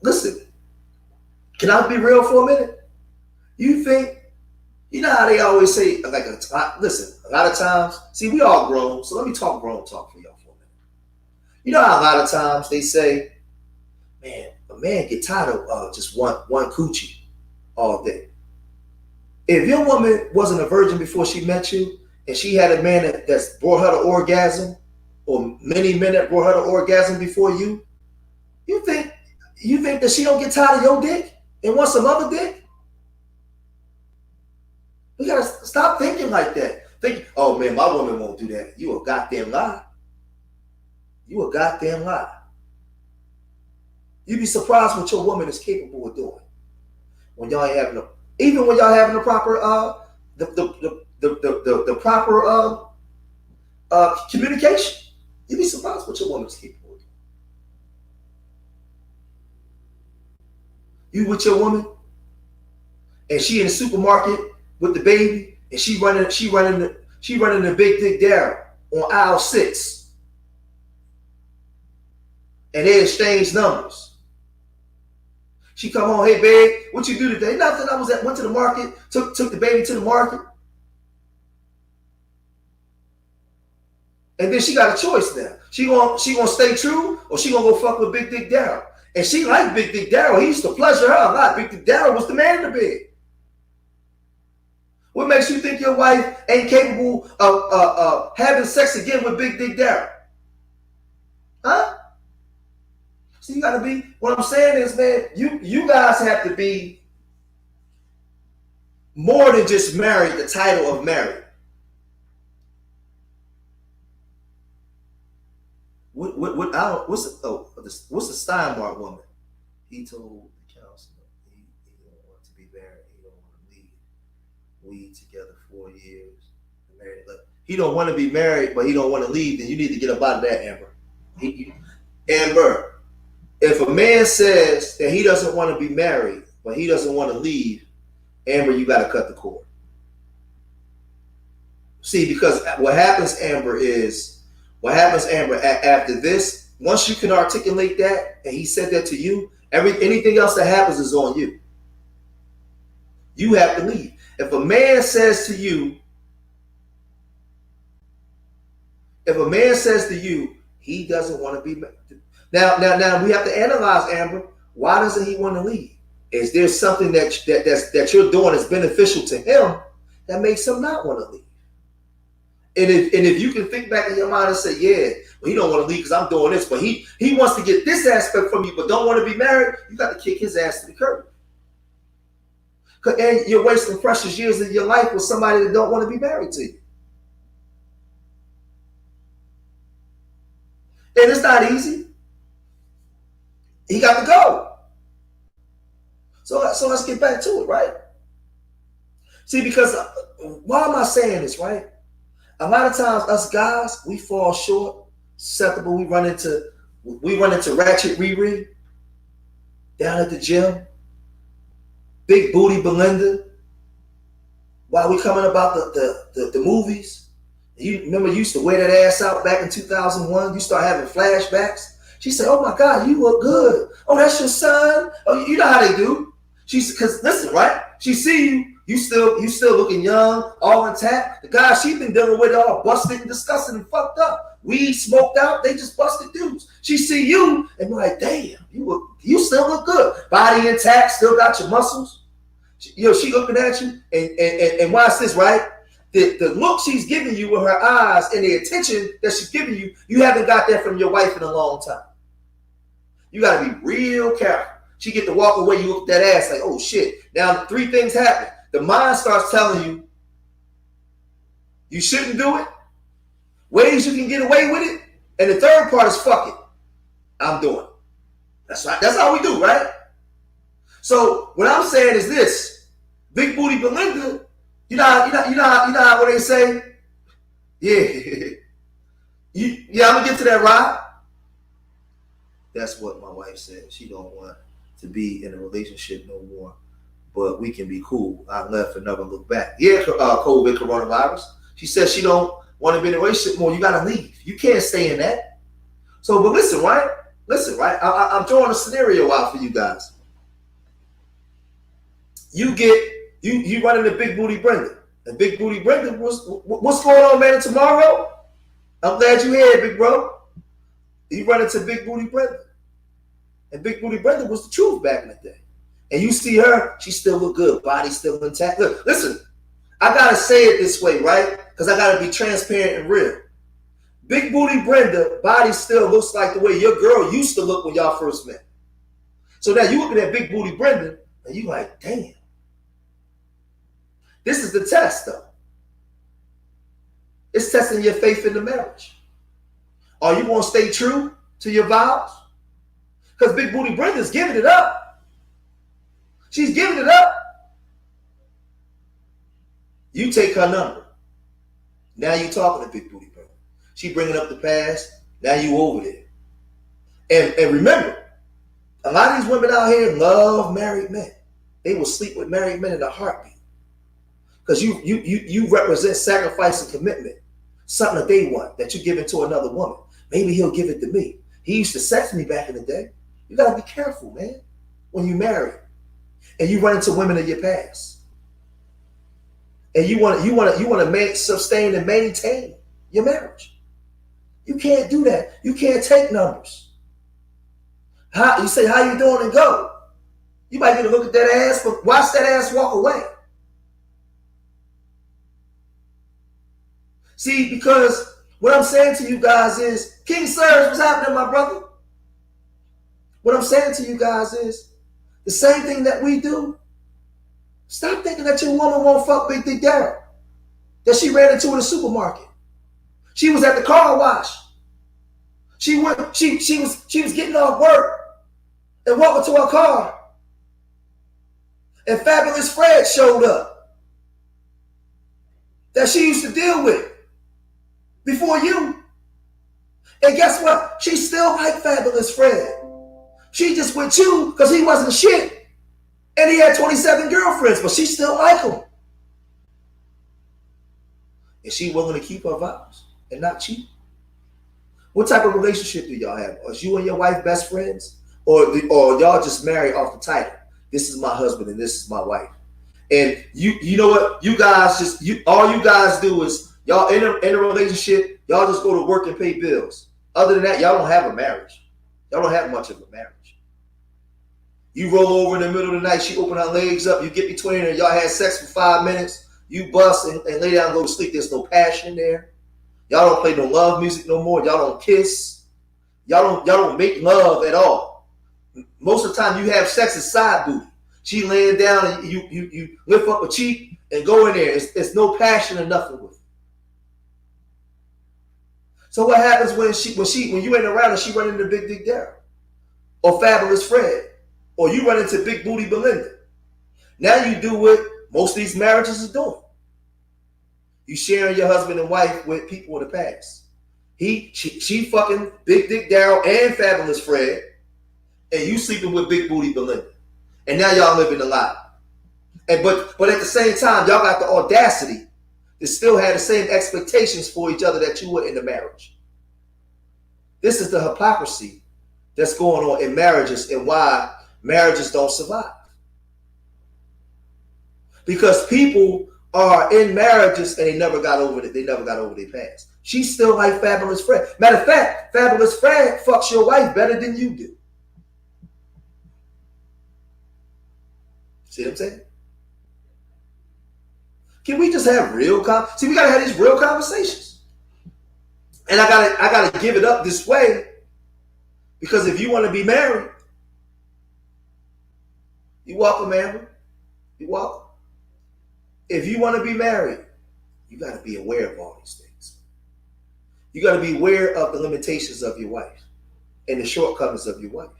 S1: listen, can I be real for a minute? You think, you know how they always say, like, listen, a lot of times, see, we all grown, so let me talk grown talk for y'all for a minute. You know how a lot of times they say, man, a man get tired of just one coochie all day. If your woman wasn't a virgin before she met you, and she had a man that's brought her to orgasm, or many men that brought her to orgasm before you, you think that she don't get tired of your dick and want some other dick? We gotta stop thinking like that. Think, oh man, my woman won't do that. You a goddamn lie. You a goddamn lie. You'd be surprised what your woman is capable of doing when y'all ain't having a, even when y'all having the proper the proper communication. You'd be surprised what your woman is capable of doing. You with your woman, and she in the supermarket with the baby, and she running the big dick Daryl on aisle 6, and they exchange numbers. She come on, hey babe, what you do today? Nothing. Went to the market, took the baby to the market. And then she got a choice now. She gonna stay true, or she gonna go fuck with Big Dick Daryl. And she liked Big Dick Daryl. He used to pleasure her a lot. Big Dick Daryl was the man in the bed. What makes you think your wife ain't capable of having sex again with Big Dick Daryl? Huh? So you gotta be, what I'm saying is, man, you guys have to be more than just married, the title of married. What's the Steinmark woman? He told the counselor he don't want to be married. He don't want to leave. We together 4 years. Married. He don't want to be married, but he don't want to leave. Then you need to get up out of that, Amber. Amber, if a man says that he doesn't want to be married, but he doesn't want to leave, Amber, you got to cut the cord. See, because what happens, Amber, after this, once you can articulate that, and he said that to you, anything else that happens is on you. You have to leave. If a man says to you, he doesn't want to be married. Now we have to analyze, Amber. Why doesn't he want to leave? Is there something that you're doing that's beneficial to him that makes him not want to leave? And if you can think back in your mind and say, yeah, well, he don't want to leave because I'm doing this, but he wants to get this aspect from you, but don't want to be married, you got to kick his ass to the curb. And you're wasting precious years of your life with somebody that don't want to be married to you. And it's not easy. He got to go. So let's get back to it, right? See, because why am I saying this, right? A lot of times, us guys, we fall short, susceptible. We run into Ratchet Riri down at the gym, Big Booty Belinda. While we coming about the movies, you remember you used to wear that ass out back in 2001. You start having flashbacks. She said, "Oh my God, you look good. Oh, that's your son. Oh, you know how they do." Because listen, right? She see you. You still looking young, all intact. The guys she been dealing with all busted and disgusted and fucked up. Weed smoked out, they just busted dudes. She see you and be like, damn, you still look good. Body intact, still got your muscles. She looking at you and watch this, right? The look she's giving you with her eyes and the attention that she's giving you, you haven't got that from your wife in a long time. You gotta be real careful. She get to walk away, you look at that ass like, oh shit. Now 3 things happen. The mind starts telling you you shouldn't do it, ways you can get away with it, and the third part is fuck it, I'm doing it. That's right. That's how we do, right? So what I'm saying is this: Big Booty Belinda, you know how what they say? Yeah, I'm gonna get to that ride. That's what my wife said. She don't want to be in a relationship no more. But we can be cool. I left and never look back. Yeah, COVID, coronavirus. She says she don't want to be in a relationship more. You got to leave. You can't stay in that. So, but listen, right? listen, right? I'm drawing a scenario out for you guys. You run into Big Booty Brenda. And Big Booty Brenda, what's going on, man, tomorrow? I'm glad you here, big bro. You run into Big Booty Brenda. And Big Booty Brenda was the truth back in the day. And you see her, she still look good, body still intact. Look, listen, I gotta say it this way, right? Because I gotta be transparent and real. Big Booty Brenda, body still looks like the way your girl used to look when y'all first met. So now you looking at Big Booty Brenda, and you like, damn. This is the test, though. It's testing your faith in the marriage. Are you gonna stay true to your vows? Because Big Booty Brenda's giving it up. She's giving it up. You take her number. Now you talking to Big Booty Brenda. She bringing up the past. Now you over there. And remember, a lot of these women out here love married men. They will sleep with married men in a heartbeat. Because you represent sacrifice and commitment. Something that they want, that you give it to another woman. Maybe he'll give it to me. He used to sex me back in the day. You gotta be careful, man, when you marry. And you run into women of your past. And you want to sustain and maintain your marriage. You can't do that. You can't take numbers. You say, how you doing, and go. You might get to look at that ass, but watch that ass walk away. See, because what I'm saying to you guys is, King Sirs, what's happening, my brother? What I'm saying to you guys is, the same thing that we do. Stop thinking that your woman won't fuck Big Dick Daryl. That she ran into in the supermarket. She was at the car wash. She was getting off work and walking to her car. And Fabulous Fred showed up. That she used to deal with before you. And guess what? She still like Fabulous Fred. She just with you because he wasn't shit. And he had 27 girlfriends, but she still like him. Is she willing to keep her vows and not cheat? What type of relationship do y'all have? Is you and your wife best friends? Or y'all just married off the title? This is my husband and this is my wife. And you know what? You guys all you guys do is y'all in a relationship, y'all just go to work and pay bills. Other than that, y'all don't have a marriage. Y'all don't have much of a marriage. You roll over in the middle of the night, she open her legs up, you get between her, y'all had sex for 5 minutes, you bust and lay down and go to sleep. There's no passion there. Y'all don't play no love music no more. Y'all don't kiss. Y'all don't make love at all. Most of the time you have sex as side booty. She laying down and you lift up a cheek and go in there. It's no passion or nothing with it. So what happens when you ain't around and she run into Big Dick Daryl or Fabulous Fred or you run into Big Booty Belinda? Now you do what most of these marriages is doing. You sharing your husband and wife with people in the past. She fucking Big Dick Daryl and Fabulous Fred, and you sleeping with Big Booty Belinda. And now y'all living a lie. And but at the same time, y'all got the audacity to still have the same expectations for each other that you would in the marriage. This is the hypocrisy that's going on in marriages and why marriages don't survive. Because people are in marriages and they never got over it. They never got over their past. She's still like Fabulous Fred. Matter of fact, Fabulous Fred fucks your wife better than you do. See what I'm saying? Can we just have real See, we gotta have these real conversations. And I gotta give it up this way, because if you want to be married, you're welcome, Amber. You're welcome. If you want to be married, you got to be aware of all these things. You got to be aware of the limitations of your wife and the shortcomings of your wife.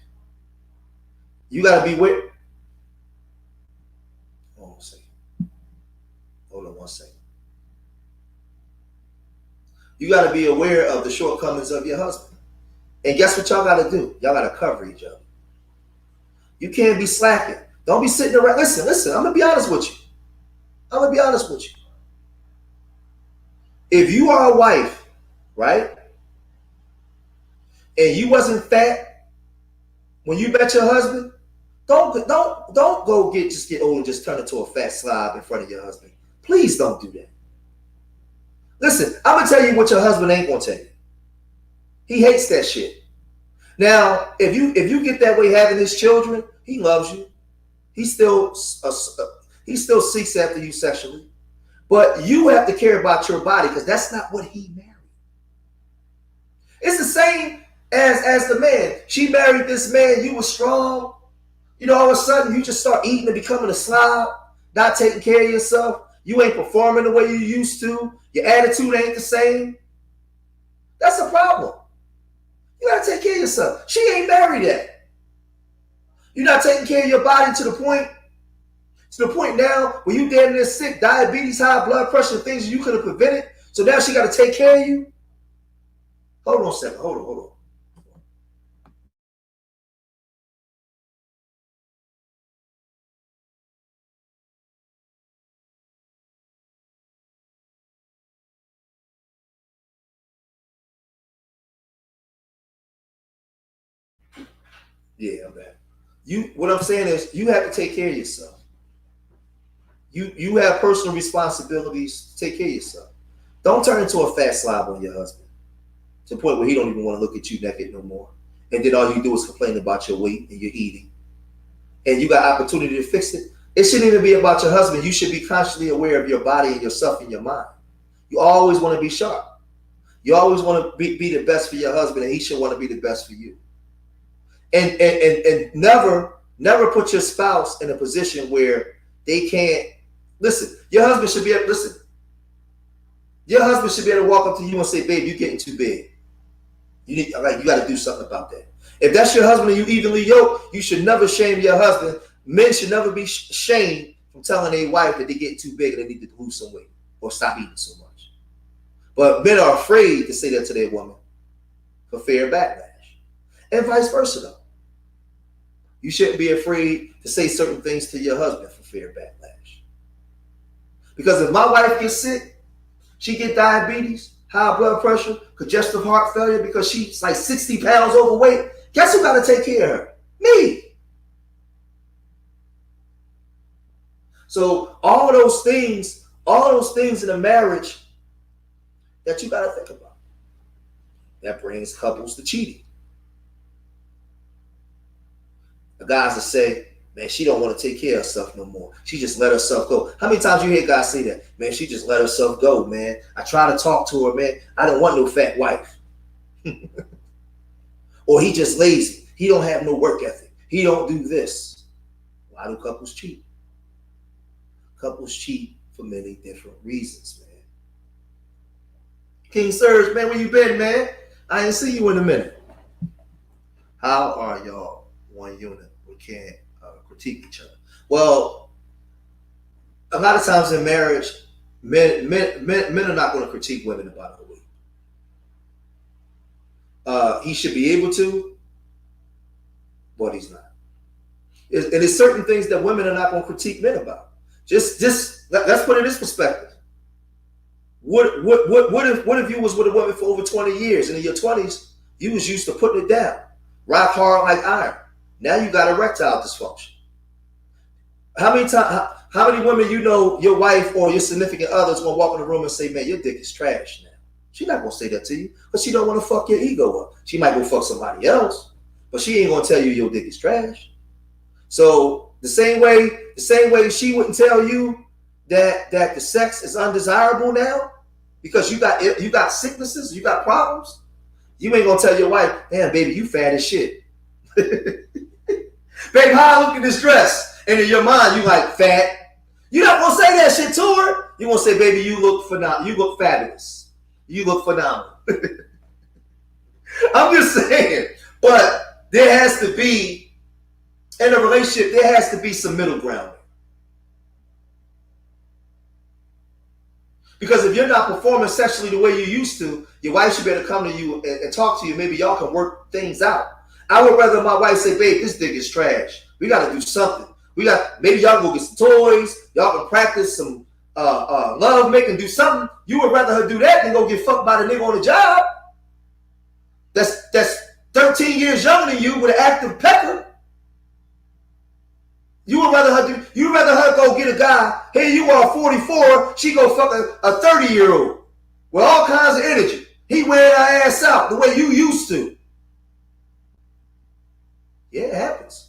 S1: You got to be aware. Hold on one second. You got to be aware of the shortcomings of your husband. And guess what y'all got to do? Y'all got to cover each other. You can't be slacking. Don't be sitting around. Listen, I'm going to be honest with you. If you are a wife, right, and you wasn't fat when you met your husband, don't go get old and just turn into a fat slob in front of your husband. Please don't do that. Listen, I'm gonna tell you what your husband ain't gonna tell you. He hates that shit. Now, if you get that way having his children, he loves you. He still seeks after you sexually, but you have to care about your body because that's not what he married. It's the same as the man. She married this man. You were strong. You know, all of a sudden you just start eating and becoming a slob, not taking care of yourself. You ain't performing the way you used to. Your attitude ain't the same. That's a problem. You gotta take care of yourself. She ain't married yet. You're not taking care of your body to the point now where you damn near sick, diabetes, high blood pressure, things you could have prevented. So now she gotta take care of you. Hold on a second. Hold on. Yeah, I'm back. What I'm saying is you have to take care of yourself. You have personal responsibilities to take care of yourself. Don't turn into a fat slob on your husband to the point where he don't even want to look at you naked no more. And then all you do is complain about your weight and your eating. And you got opportunity to fix it. It shouldn't even be about your husband. You should be constantly aware of your body and yourself and your mind. You always want to be sharp. You always want to be the best for your husband, and he should want to be the best for you. And never put your spouse in a position where they can't listen. Your husband should be able to listen. Your husband should be able to walk up to you and say, "Babe, you're getting too big. You got to do something about that." If that's your husband and you evenly yoked, you should never shame your husband. Men should never be shamed from telling their wife that they get too big and they need to lose some weight or stop eating so much. But men are afraid to say that to their woman for fear of backlash, and vice versa though. You shouldn't be afraid to say certain things to your husband for fear of backlash. Because if my wife gets sick, she get diabetes, high blood pressure, congestive heart failure because she's like 60 pounds overweight, guess who got to take care of her? Me. So all of those things in a marriage that you got to think about. That brings couples to cheating. The guys that say, man, she don't want to take care of herself no more. She just let herself go. How many times you hear guys say that? Man, she just let herself go, man. I try to talk to her, man. I don't want no fat wife. Or he just lazy. He don't have no work ethic. He don't do this. Why do couples cheat? Couples cheat for many different reasons, man. King Surge, man, where you been, man? I ain't see you in a minute. How are y'all one unit? We can't critique each other. Well, a lot of times in marriage, men are not going to critique women about her weight. He should be able to, but he's not. And there's certain things that women are not going to critique men about. Just let's put it in this perspective. What if you was with a woman for over 20 years, and in your 20s you was used to putting it down, rock hard like iron. Now you got erectile dysfunction. How many women you know your wife or your significant others gonna walk in the room and say, "Man, your dick is trash now." She's not gonna say that to you, but she don't want to fuck your ego up. She might go fuck somebody else, but she ain't gonna tell you your dick is trash. So the same way she wouldn't tell you that the sex is undesirable now because you got sicknesses, you got problems. You ain't gonna tell your wife, "Damn, baby, you fat as shit." Babe, how I look at this dress? And in your mind, you like fat. You're not gonna say that shit to her. You gonna say, "Baby, you look phenomenal. You look fabulous. You look phenomenal." I'm just saying. But there has to be, in a relationship, there has to be some middle ground. Because if you're not performing sexually the way you used to, your wife should be able to come to you and talk to you. Maybe y'all can work things out. I would rather my wife say, "Babe, this dick is trash. We got to do something. Maybe y'all go get some toys. Y'all can practice some love making, do something." You would rather her do that than go get fucked by the nigga on the job. That's 13 years younger than you with an active pecker. You'd rather her go get a guy. Here you are, 44. She go fuck a 30-year-old with all kinds of energy. He wearing her ass out the way you used to. Yeah, it happens.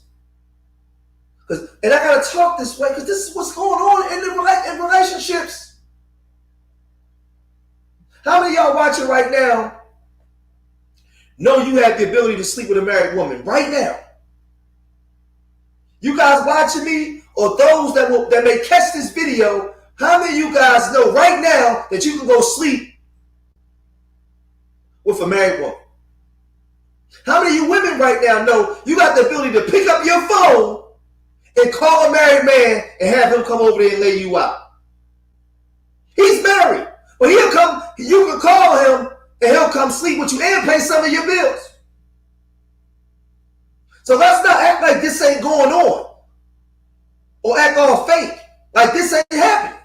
S1: And I gotta talk this way because this is what's going on in relationships. How many of y'all watching right now know you have the ability to sleep with a married woman right now? You guys watching me, or those that may catch this video, how many of you guys know right now that you can go sleep with a married woman? How many of you women right now know you got the ability to pick up your phone and call a married man and have him come over there and lay you out? He's married, but he'll come. You can call him and he'll come sleep with you and pay some of your bills. So let's not act like this ain't going on, or act all fake like this ain't happening.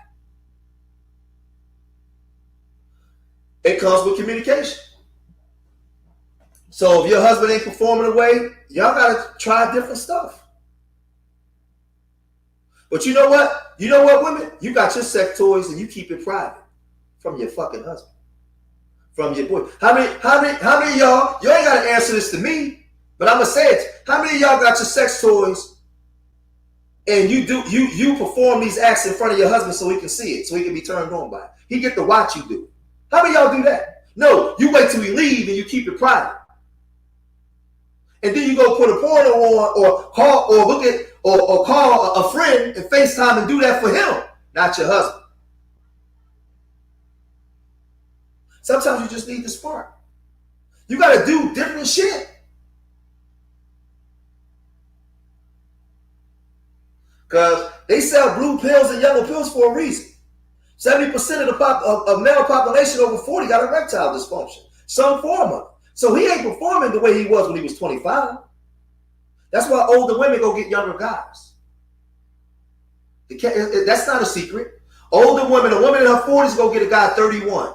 S1: It comes with communication. So if your husband ain't performing the way, y'all gotta try different stuff. But you know what? You know what, women? You got your sex toys and you keep it private from your fucking husband, from your boy. How many of y'all? You ain't gotta answer this to me, but I'm gonna say it. How many of y'all got your sex toys and you perform these acts in front of your husband so he can see it, so he can be turned on by it? He get to watch you do it. How many of y'all do that? No, you wait till we leave and you keep it private. And then you go put a porno on, or call, or look at, or call a friend and FaceTime and do that for him, not your husband. Sometimes you just need the spark. You got to do different shit. Because they sell blue pills and yellow pills for a reason. 70% of male population over 40 got erectile dysfunction, some form of it. So he ain't performing the way he was when he was 25. That's why older women go get younger guys. That's not a secret. Older women, a woman in her 40s go get a guy 31.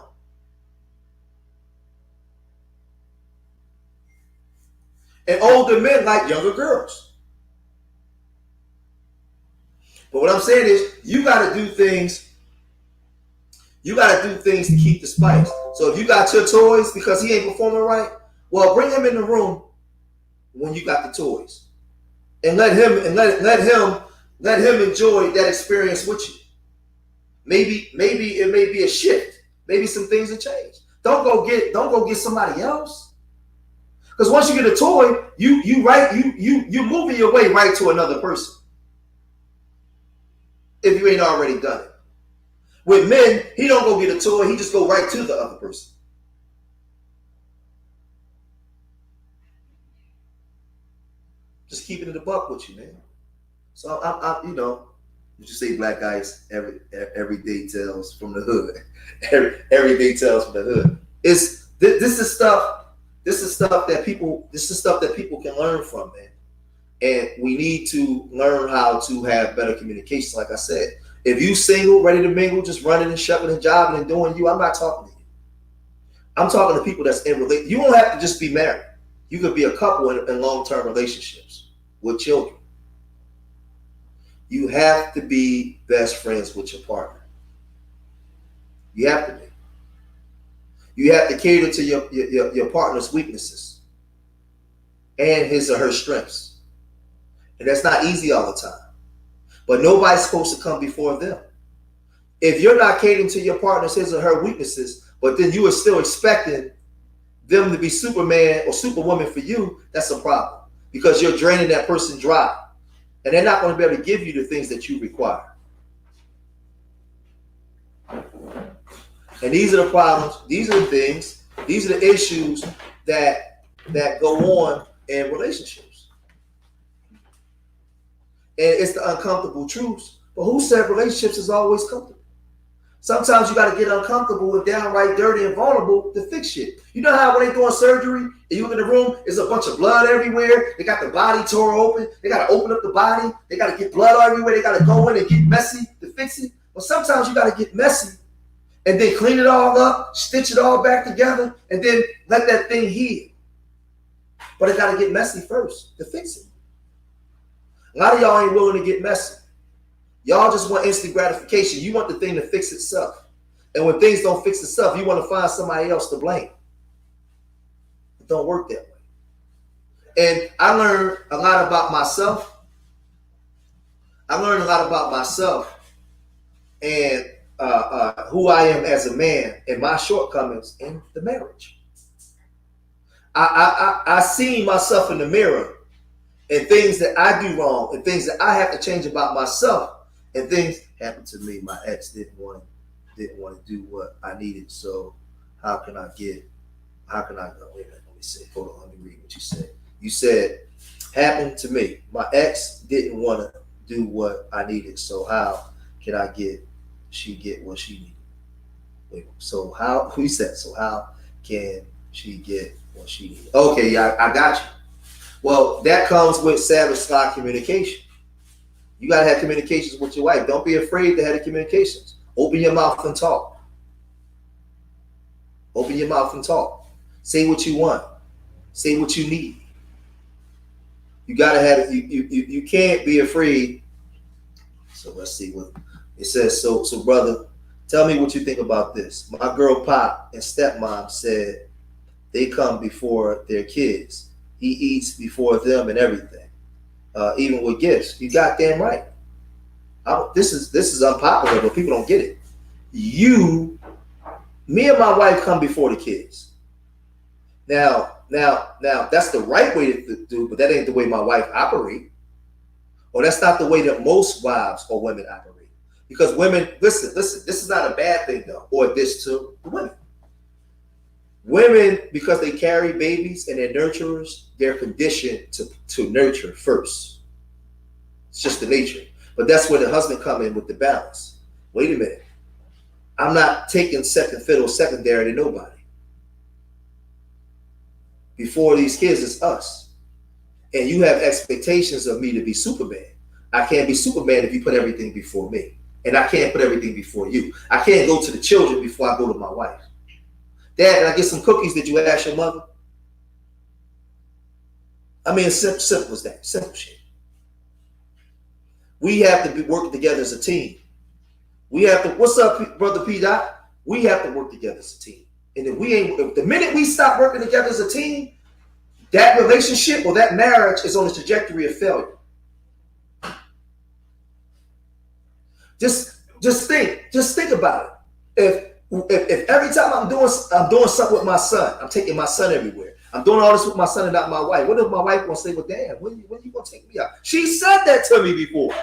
S1: And older men like younger girls. But what I'm saying is, you got to do things. You got to do things to keep the spice. So if you got your toys because he ain't performing right, well, bring him in the room when you got the toys, and let him enjoy that experience with you. Maybe it may be a shift. Maybe some things will change. Don't go get somebody else. Because once you get a toy, you're moving your way right to another person. If you ain't already done it. With men, he don't go get a toy, he just go right to the other person. Just keeping it a buck with you, man. So I you say black ice, everyday tales from the hood. Everyday tales from the hood. This is stuff that people can learn from, man. And we need to learn how to have better communication, like I said. If you single, ready to mingle, just running and shoving and jobbing and doing you, I'm not talking to you. I'm talking to people that's in relate. You don't have to just be married. You could be a couple in long-term relationships with children. You have to be best friends with your partner. You have to be. You have to cater to your partner's weaknesses and his or her strengths. And that's not easy all the time. But nobody's supposed to come before them. If you're not catering to your partner's his or her weaknesses, but then you are still expecting them to be Superman or Superwoman for you, that's a problem. Because you're draining that person dry. And they're not going to be able to give you the things that you require. And these are the problems, these are the things, these are the issues that go on in relationships. And it's the uncomfortable truths. But who said relationships is always comfortable? Sometimes you got to get uncomfortable and downright dirty and vulnerable to fix shit. You know how when they doing surgery and you look in the room, there's a bunch of blood everywhere. They got the body tore open. They got to open up the body. They got to get blood everywhere. They got to go in and get messy to fix it. But sometimes you got to get messy and then clean it all up, stitch it all back together, and then let that thing heal. But it got to get messy first to fix it. A lot of y'all ain't willing to get messy. Y'all just want instant gratification. You want the thing to fix itself. And when things don't fix itself, you want to find somebody else to blame. It don't work that way. And I learned a lot about myself. And who I am as a man and my shortcomings in the marriage. I see myself in the mirror and things that I do wrong and things that I have to change about myself, and things happened to me. My ex didn't want to do what I needed. So how can I go? Wait a minute, let me see. Hold on, let me read what you said. You said, happened to me. My ex didn't want to do what I needed. So how can she get what she needed? Wait, so who said, so how can she get what she needed? Okay, yeah, I got you. Well, that comes with satisfied communication. You got to have communications with your wife. Don't be afraid to have the communications. Open your mouth and talk. Open your mouth and talk. Say what you want. Say what you need. You got to have it. You can't be afraid. So let's see what it says. So brother, tell me what you think about this. My girl Pop and stepmom said they come before their kids. He eats before them and everything, even with gifts. You goddamn right. This is unpopular, but people don't get it. Me and my wife come before the kids. Now that's the right way to do, but that ain't the way my wife operates. Or that's not the way that most wives or women operate. Because women, listen, this is not a bad thing though, or this to the women. Women, because they carry babies and they're nurturers, they're conditioned to nurture first. It's just the nature. But that's where the husband come in with the balance. Wait a minute. I'm not taking second fiddle, secondary to nobody. Before these kids, it's us. And you have expectations of me to be Superman. I can't be Superman if you put everything before me. And I can't put everything before you. I can't go to the children before I go to my wife. Dad, can I get some cookies? Did you ask your mother? I mean, it's simple as that. Simple shit. We have to be working together as a team. We have to, what's up, Brother P. Dot? We have to work together as a team. And if the minute we stop working together as a team, that relationship or that marriage is on a trajectory of failure. Just think about it. If every time I'm doing something with my son, I'm taking my son everywhere. I'm doing all this with my son and not my wife. What if my wife gonna say, well, damn, when you gonna take me out? She said that to me before.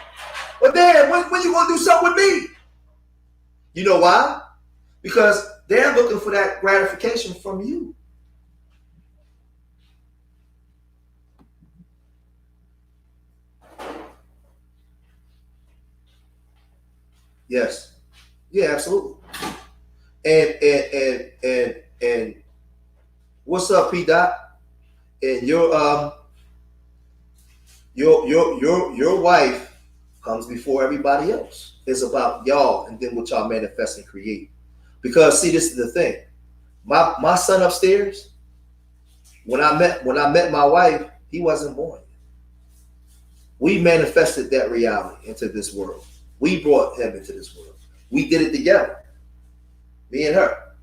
S1: But damn, when you gonna do something with me? You know why? Because they're looking for that gratification from you. Yes. Yeah, absolutely. And what's up, P. Dot? And your wife comes before everybody else. It's about y'all and then what y'all manifest and create. Because see, this is the thing. My son upstairs, when I met my wife, he wasn't born. We manifested that reality into this world. We brought him into this world. We did it together. Me and her.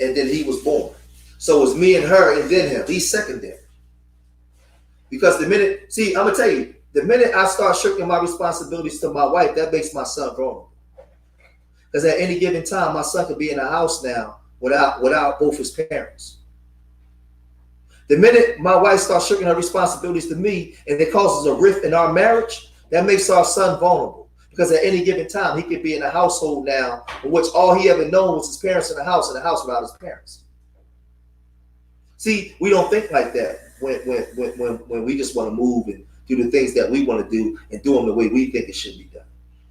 S1: And then he was born. So it was me and her and then him. He's secondary. Because I'm going to tell you, the minute I start shirking my responsibilities to my wife, that makes my son vulnerable. Because at any given time, my son could be in a house now without both his parents. The minute my wife starts shirking her responsibilities to me and it causes a rift in our marriage, that makes our son vulnerable. Because at any given time, he could be in a household now in which all he ever known was his parents in the house without his parents. See, we don't think like that when we just want to move and do the things that we want to do and do them the way we think it should be done.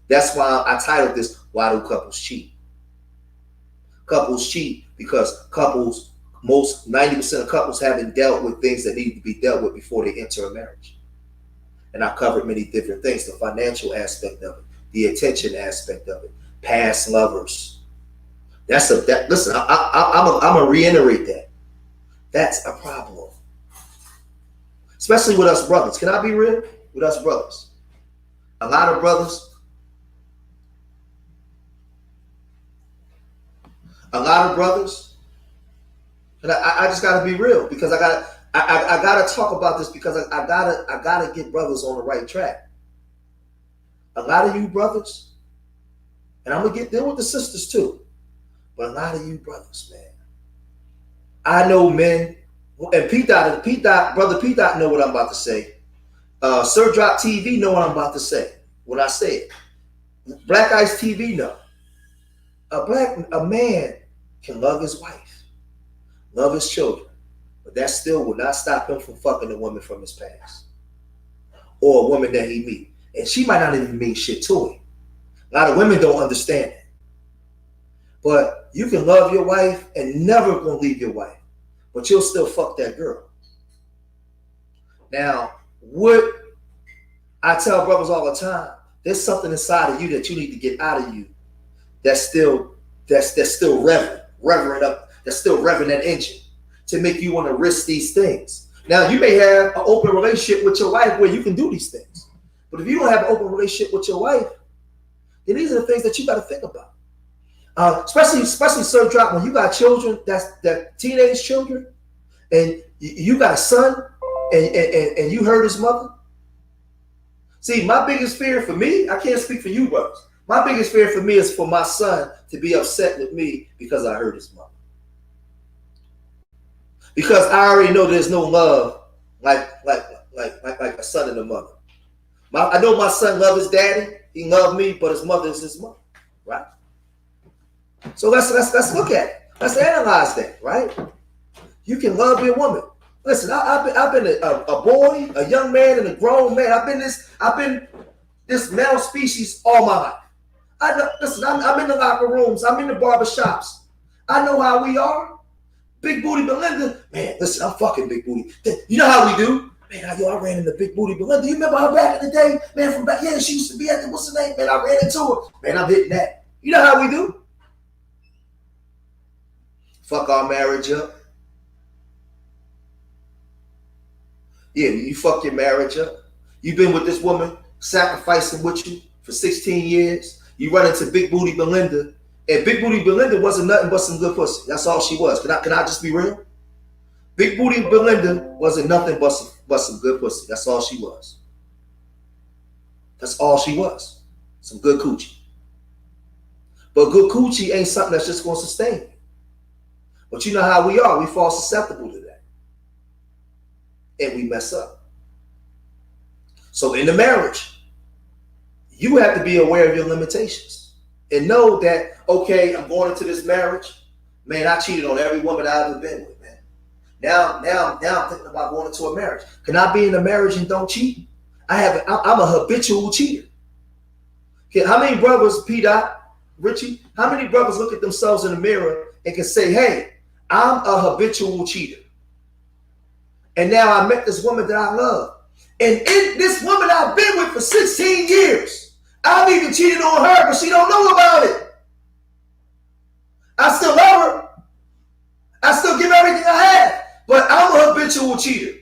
S1: That's why I titled this, Why Do Couples Cheat? Couples cheat because most 90% of couples haven't dealt with things that need to be dealt with before they enter a marriage. And I covered many different things, the financial aspect of it, the attention aspect of it, past lovers. Listen, I'm gonna reiterate that. That's a problem. especially with us brothers. Can I be real? With us brothers. A lot of brothers, and I just gotta be real because I gotta talk about this because I gotta get brothers on the right track. A lot of you brothers, and I'm gonna deal with the sisters too, but a lot of you brothers, man. I know men, and brother P Dot know what I'm about to say. Sir Drop TV know what I'm about to say. When I say it, Black Ice TV know. A man can love his wife, love his children, but that still will not stop him from fucking a woman from his past or a woman that he meet, and she might not even mean shit to him. A lot of women don't understand it, but you can love your wife and never gonna leave your wife, but you'll still fuck that girl. Now, what I tell brothers all the time, there's something inside of you that you need to get out of you that's still revving up, that's still revving that engine to make you want to risk these things. Now, you may have an open relationship with your wife where you can do these things, but if you don't have an open relationship with your wife, then these are the things that you got to think about. Especially Sir Drop, when you got children, that teenage children, and you got a son, and you hurt his mother. See, my biggest fear for me, I can't speak for you brothers. My biggest fear for me is for my son to be upset with me because I hurt his mother. Because I already know there's no love like a son and a mother. I know my son loves his daddy. He loved me, but his mother is his mother, right? So let's look at it. Let's analyze that, right? You can love your woman. Listen, I've been a boy, a young man, and a grown man. I've been this male species all my life. I'm in the locker rooms. I'm in the barber shops. I know how we are. Big Booty Belinda. Man, listen, I'm fucking Big Booty. You know how we do? Man, I ran into Big Booty Belinda. You remember her back in the day? Man, from back, yeah, she used to be at the, what's her name? Man, I ran into her. Man, I'm hitting that. You know how we do? Fuck our marriage up. Yeah, you fuck your marriage up. You've been with this woman sacrificing with you for 16 years. You run into Big Booty Belinda, and Big Booty Belinda wasn't nothing but some good pussy. That's all she was. Can I just be real? Big Booty Belinda wasn't nothing but some good pussy. That's all she was. That's all she was. Some good coochie. But good coochie ain't something that's just going to sustain you. But you know how we are. We fall susceptible to that. And we mess up. So in the marriage, you have to be aware of your limitations and know that, okay, I'm going into this marriage. Man, I cheated on every woman I've ever been with, man. Now I'm thinking about going into a marriage. Can I be in a marriage and don't cheat? I'm a habitual cheater. Okay, how many brothers, P-Dot, Richie, how many brothers look at themselves in the mirror and can say, hey, I'm a habitual cheater. And now I met this woman that I love. And in this woman I've been with for 16 years, I've even cheated on her, but she don't know about it. I still love her. I still give everything I have, but I'm a habitual cheater.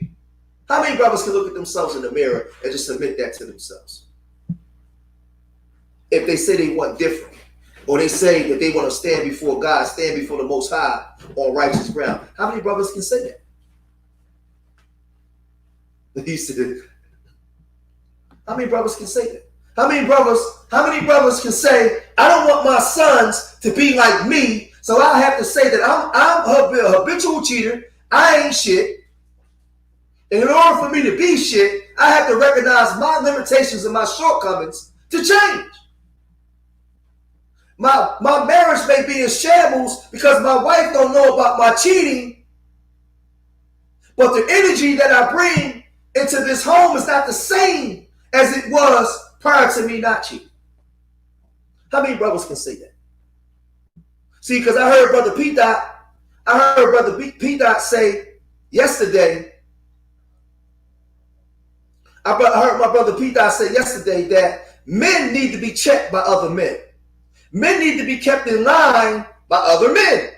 S1: How many brothers can look at themselves in the mirror and just admit that to themselves? If they say they want different, or they say that they want to stand before God, stand before the Most High on righteous ground, how many brothers can say that? He said, how many brothers can say that? How many brothers can say, I don't want my sons to be like me, so I have to say that I'm a habitual cheater, I ain't shit. And in order for me to be shit, I have to recognize my limitations and my shortcomings to change. My marriage may be in shambles because my wife don't know about my cheating, but the energy that I bring into this home is not the same as it was prior to me not cheating. How many brothers can say that? See, because I heard Brother P-Dot say yesterday, I heard my brother P-Dot say yesterday that men need to be checked by other men. Men need to be kept in line by other men.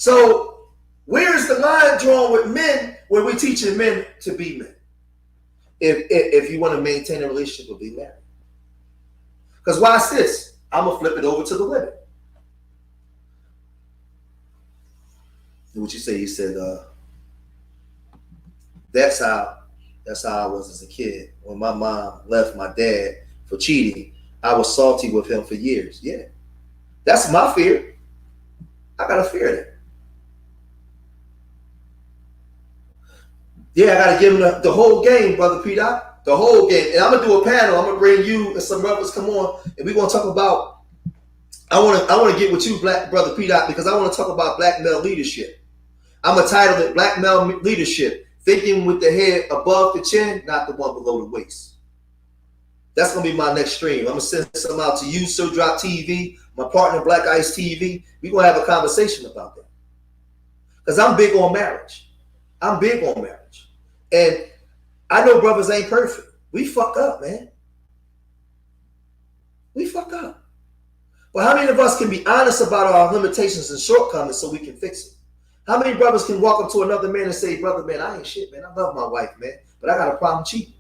S1: So where's the line drawn with men where we're teaching men to be men? If you want to maintain a relationship or be married. Because watch this. I'm going to flip it over to the women. What you say? You said, that's how I was as a kid. When my mom left my dad for cheating, I was salty with him for years. Yeah. That's my fear. I got to fear that. Yeah, I got to give him the whole game, Brother Peter. The whole game. And I'm going to do a panel. I'm going to bring you and some brothers come on, and we're going to talk about, I want to get with you, Brother Peter, because I want to talk about black male leadership. I'm going to title it Black Male Leadership, thinking with the head above the chin, not the one below the waist. That's going to be my next stream. I'm going to send some out to you, Sir Drop TV, my partner, Black Ice TV. We're going to have a conversation about that. Because I'm big on marriage. I'm big on marriage. And I know brothers ain't perfect. We fuck up, man. We fuck up. But how many of us can be honest about our limitations and shortcomings so we can fix it? How many brothers can walk up to another man and say, brother, man, I ain't shit, man. I love my wife, man, but I got a problem cheating.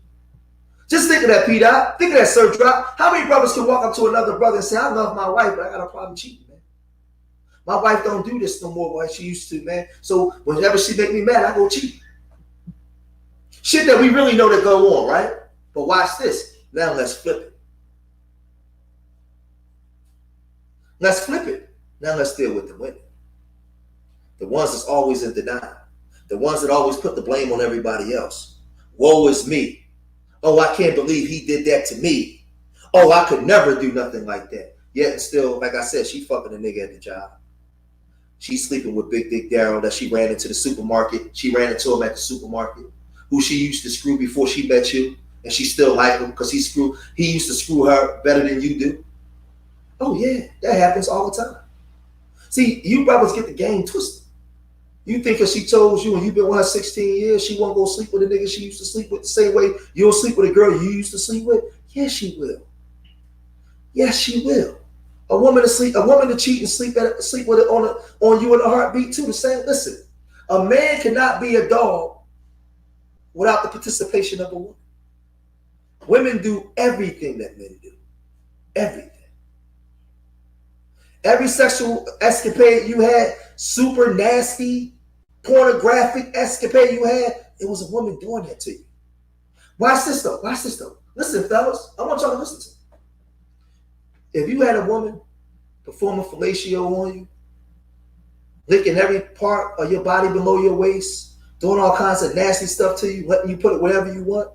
S1: Just think of that, P-Dot. Think of that, Sir Drop. How many brothers can walk up to another brother and say, I love my wife, but I got a problem cheating, man? My wife don't do this no more like she used to, man. So whenever she make me mad, I go cheat. Shit that we really know that go on, right? But watch this. Now let's flip it. Let's flip it. Now let's deal with the women. The ones that's always in denial. The ones that always put the blame on everybody else. Woe is me. Oh, I can't believe he did that to me. Oh, I could never do nothing like that. Yet and still, like I said, she fucking a nigga at the job. She's sleeping with Big Dick Daryl that she ran into the supermarket. She ran into him at the supermarket. Who she used to screw before she met you. And she still like him because he used to screw her better than you do. Oh yeah, that happens all the time. See, you brothers get the game twisted. You think because she told you and you've been with her 16 years, she won't go sleep with a nigga she used to sleep with the same way you'll sleep with a girl you used to sleep with? Yes, she will. Yes, she will. A woman to cheat and sleep with it on you in a heartbeat too. The same. Listen, a man cannot be a dog without the participation of a woman. Women do everything that men do. Everything. Every sexual escapade you had, super nasty, pornographic escapade you had, it was a woman doing that to you. Watch this though. Watch this though. Listen, fellas, I want y'all to listen to me. If you had a woman performing fellatio on you, licking every part of your body below your waist, doing all kinds of nasty stuff to you, letting you put it wherever you want,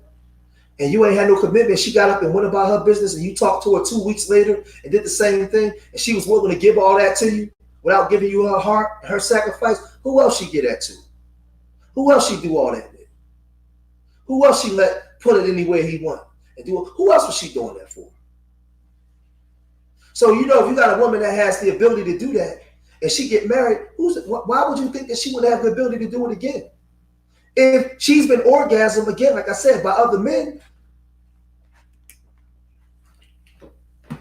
S1: and you ain't had no commitment, she got up and went about her business, and you talked to her 2 weeks later and did the same thing, and she was willing to give all that to you without giving you her heart, her sacrifice, who else she get that to? Who else she do all that with? Who else she let put it anywhere he want and do it? Who else was she doing that for? So, if you got a woman that has the ability to do that and she get married, why would you think that she would have the ability to do it again? If she's been orgasmed again, like I said, by other men.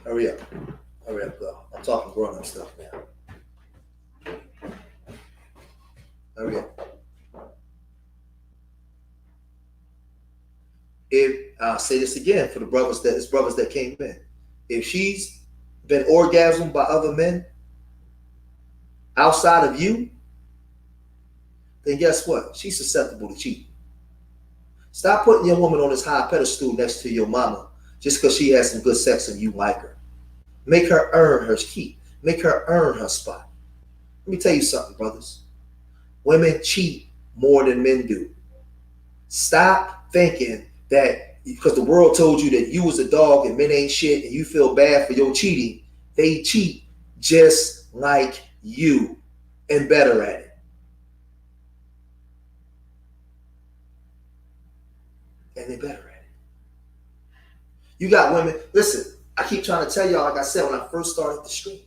S1: Hurry up, girl. I'm talking grown-up stuff now. Hurry up. If I'll say this again for the brothers that came in, if she's been orgasmed by other men outside of you, then guess what? She's susceptible to cheating. Stop putting your woman on this high pedestal next to your mama just because she has some good sex and you like her. Make her earn her keep. Make her earn her spot. Let me tell you something, brothers. Women cheat more than men do. Stop thinking that because the world told you that you was a dog and men ain't shit and you feel bad for your cheating, they cheat just like you and better at it. And they better at it. You got women, listen, I keep trying to tell y'all, like I said, when I first started the stream,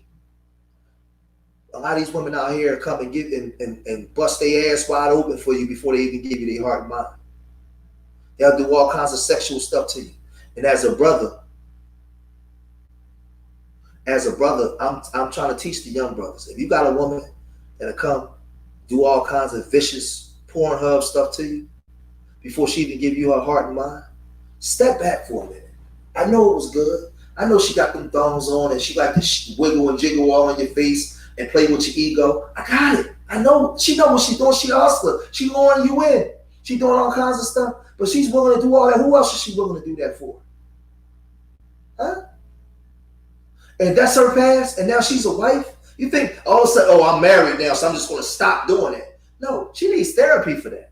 S1: a lot of these women out here come and give and bust their ass wide open for you before they even give you their heart and mind. They'll do all kinds of sexual stuff to you. And as a brother, I'm trying to teach the young brothers. If you got a woman that'll come do all kinds of vicious Pornhub stuff to you before she even give you her heart and mind? Step back for a minute. I know it was good. I know she got them thongs on and she like to wiggle and jiggle all in your face and play with your ego. I got it. I know. She know what she's doing. She a hustler. She luring you in. She doing all kinds of stuff. But she's willing to do all that. Who else is she willing to do that for? Huh? And that's her past, and now she's a wife? You think all of a sudden, oh, I'm married now, so I'm just going to stop doing it. No, she needs therapy for that.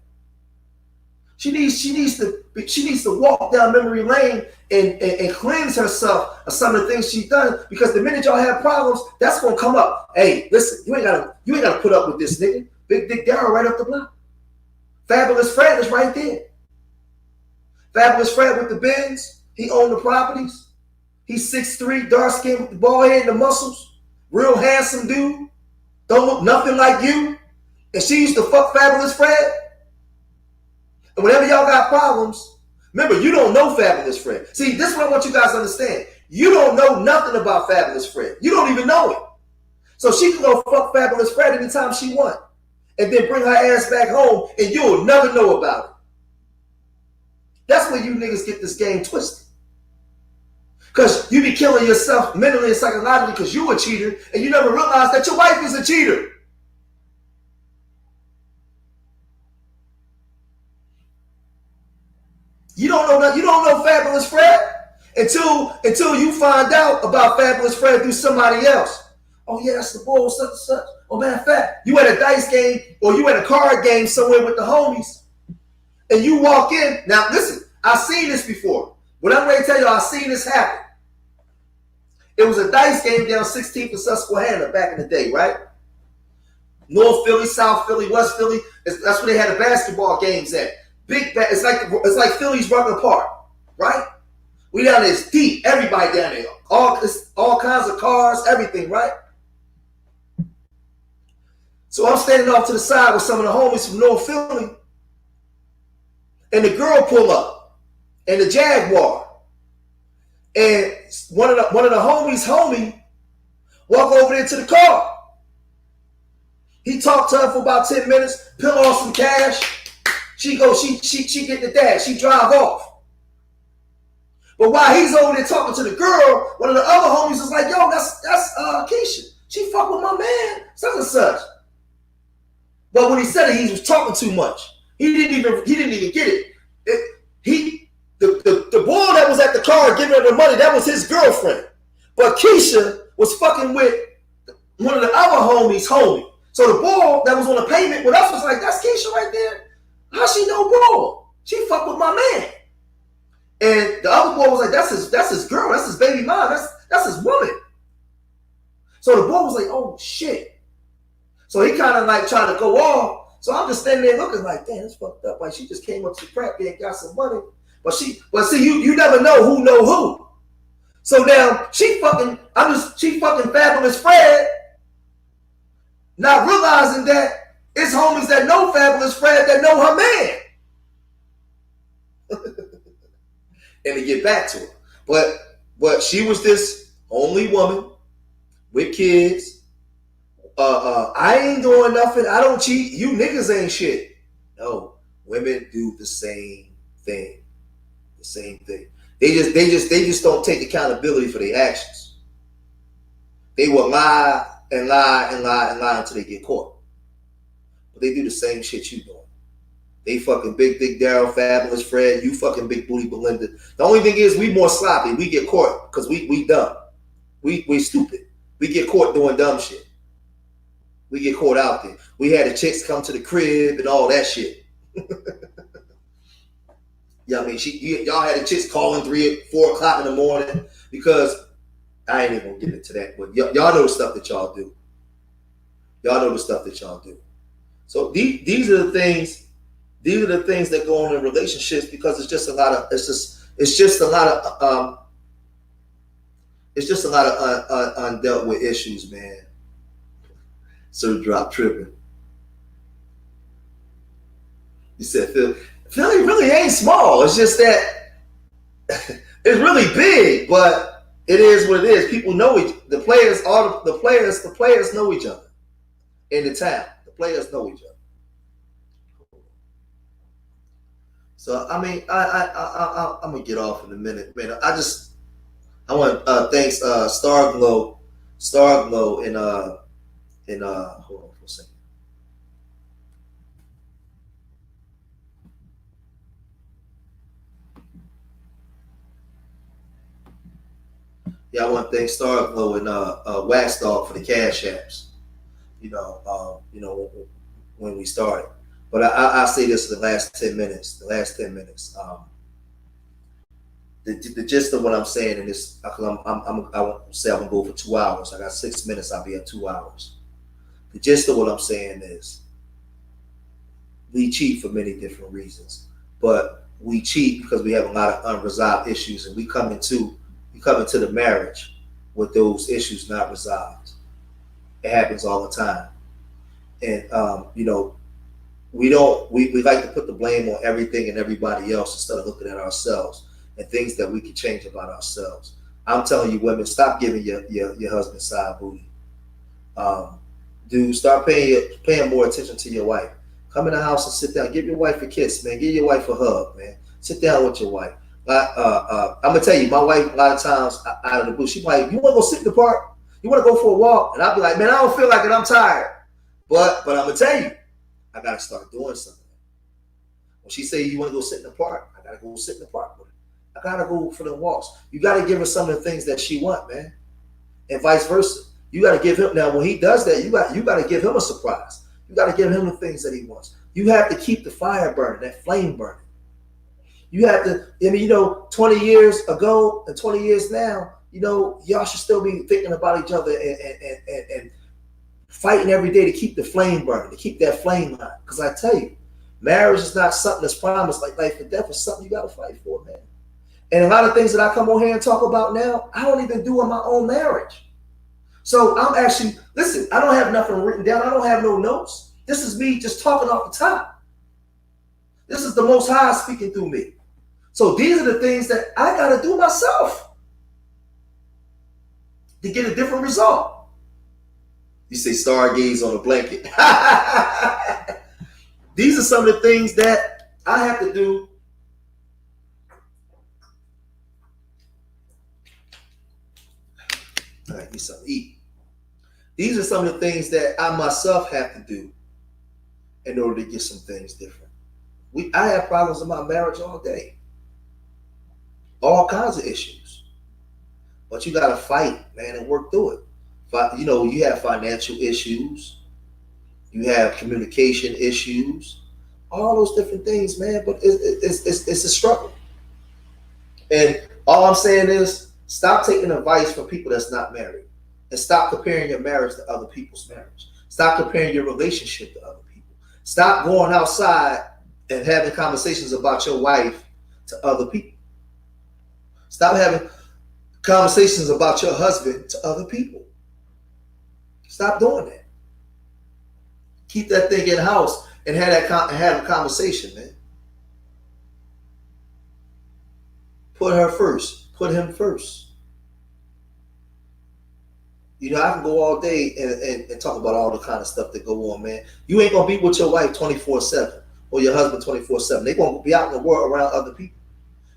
S1: She needs to walk down memory lane and cleanse herself of some of the things she's done, because the minute y'all have problems, that's gonna come up. Hey, listen, you ain't gotta put up with this nigga. Big Dick Darryl right up the block. Fabulous Fred is right there. Fabulous Fred with the Benz, he owned the properties. He's 6'3", dark skin with the bald head and the muscles. Real handsome dude. Don't look nothing like you. And she used to fuck Fabulous Fred. And whenever y'all got problems, remember, you don't know Fabulous Fred. See, this is what I want you guys to understand. You don't know nothing about Fabulous Fred. You don't even know it. So she can go fuck Fabulous Fred anytime she wants. And then bring her ass back home and you'll never know about it. That's where you niggas get this game twisted. Because you be killing yourself mentally and psychologically because you a cheater and you never realize that your wife is a cheater. You don't know Fabulous Fred until you find out about Fabulous Fred through somebody else. Oh yeah, that's the boy, such and such. Oh man, fat. You at a dice game or you at a card game somewhere with the homies, and you walk in. Now listen, I've seen this before. What I'm ready to tell you, I've seen this happen. It was a dice game down 16th and Susquehanna back in the day, right? North Philly, South Philly, West Philly. That's where they had the basketball games at. It's like Philly's Rutgers Park, right? We down there, it's deep. Everybody down there, all kinds of cars, everything, right? So I'm standing off to the side with some of the homies from North Philly, and the girl pull up, and the Jaguar, and one of the homies' homie walk over there to the car. He talked to her for about 10 minutes, peel off some cash. She get the dash. She drive off. But while he's over there talking to the girl, one of the other homies is like, yo, that's Keisha. She fuck with my man, such and such. But when he said it, he was talking too much. He didn't even get it. The boy that was at the car giving her the money, that was his girlfriend. But Keisha was fucking with one of the other homies' homie. So the boy that was on the pavement with us was like, that's Keisha right there. How she know bro? She fuck with my man. And the other boy was like, that's his girl, that's his baby mom, that's his woman. So the boy was like, oh shit. So he kind of like tried to go off. So I'm just standing there looking like, damn, it's fucked up. Like she just came up to the crack and got some money. But see, you never know who know who. So now she fucking Fabulous Fred, not realizing that it's homies that know Fabulous Fred that know her man. And to get back to her. But she was this only woman with kids. I ain't doing nothing. I don't cheat. You niggas ain't shit. No, women do the same thing. The same thing. They just don't take accountability for their actions. They will lie and lie and lie and lie until they get caught. But they do the same shit you doing. They fucking Big Dick Darryl, Fabulous Fred, you fucking Big Booty Belinda. The only thing is we more sloppy. We get caught because we dumb. We stupid. We get caught doing dumb shit. We get caught out there. We had the chicks come to the crib and all that shit. Yeah, I mean, y'all had the chicks calling 3 or 4 o'clock in the morning because I ain't even gonna get into that. But y'all know the stuff that y'all do. Y'all know the stuff that y'all do. So these are the things. These are the things that go on in relationships because it's just a lot of undealt with issues, man. So drop tripping. You said Philly really ain't small. It's just that it's really big, but it is what it is. People know the players know each other in the town. The players know each other. So I mean, I'm gonna get off in a minute, man. I want thanks Starglow, and hold on for a second. Yeah, I want to thank Starglow and Wax Dog for the cash apps. When we started. But I say this in the last 10 minutes. The gist of what I'm saying in this, because I won't say I'm gonna go for 2 hours. I got 6 minutes. I'll be at 2 hours. The gist of what I'm saying is, we cheat for many different reasons, but we cheat because we have a lot of unresolved issues, and we come into the marriage with those issues not resolved. It happens all the time, and we like to put the blame on everything and everybody else instead of looking at ourselves and things that we can change about ourselves. I'm telling you, women, stop giving your husband side booty. Dude, start paying more attention to your wife. Come in the house and sit down. Give your wife a kiss, man. Give your wife a hug, man. Sit down with your wife. I'm gonna tell you, my wife a lot of times out of the blue, she's like, "You want to go sit in the park? You want to go for a walk?" And I'll be like, "Man, I don't feel like it. I'm tired." But I'm gonna tell you, I gotta start doing something. When she say you want to go sit in the park, I gotta go sit in the park with her. I gotta go for the walks. You gotta give her some of the things that she want, man, and vice versa. You gotta give him. Now, when he does that, you gotta give him a surprise. You gotta give him the things that he wants. You have to keep the fire burning, that flame burning. You have to. I mean, 20 years ago and 20 years now, y'all should still be thinking about each other and fighting every day to keep the flame burning, to keep that flame hot. Because I tell you, marriage is not something that's promised like life and death. It's something you got to fight for, man. And a lot of things that I come on here and talk about now, I don't even do in my own marriage. So I'm actually, listen, I don't have nothing written down. I don't have no notes. This is me just talking off the top. This is the Most High speaking through me. So these are the things that I got to do myself to get a different result. You say stargaze on a blanket. These are some of the things that I have to do. I need something to eat. These are some of the things that I myself have to do in order to get some things different. I have problems in my marriage all day. All kinds of issues. But you got to fight, man, and work through it. You have financial issues. You have communication issues. All those different things, man. But it's a struggle. And all I'm saying is, stop taking advice from people that's not married. And stop comparing your marriage to other people's marriage. Stop comparing your relationship to other people. Stop going outside and having conversations about your wife to other people. Stop having conversations about your husband to other people. Stop doing that. Keep that thing in house and have a conversation, man. Put her first. Put him first. I can go all day and talk about all the kind of stuff that go on, man. You ain't gonna be with your wife 24/7 or your husband 24/7. They gonna be out in the world around other people.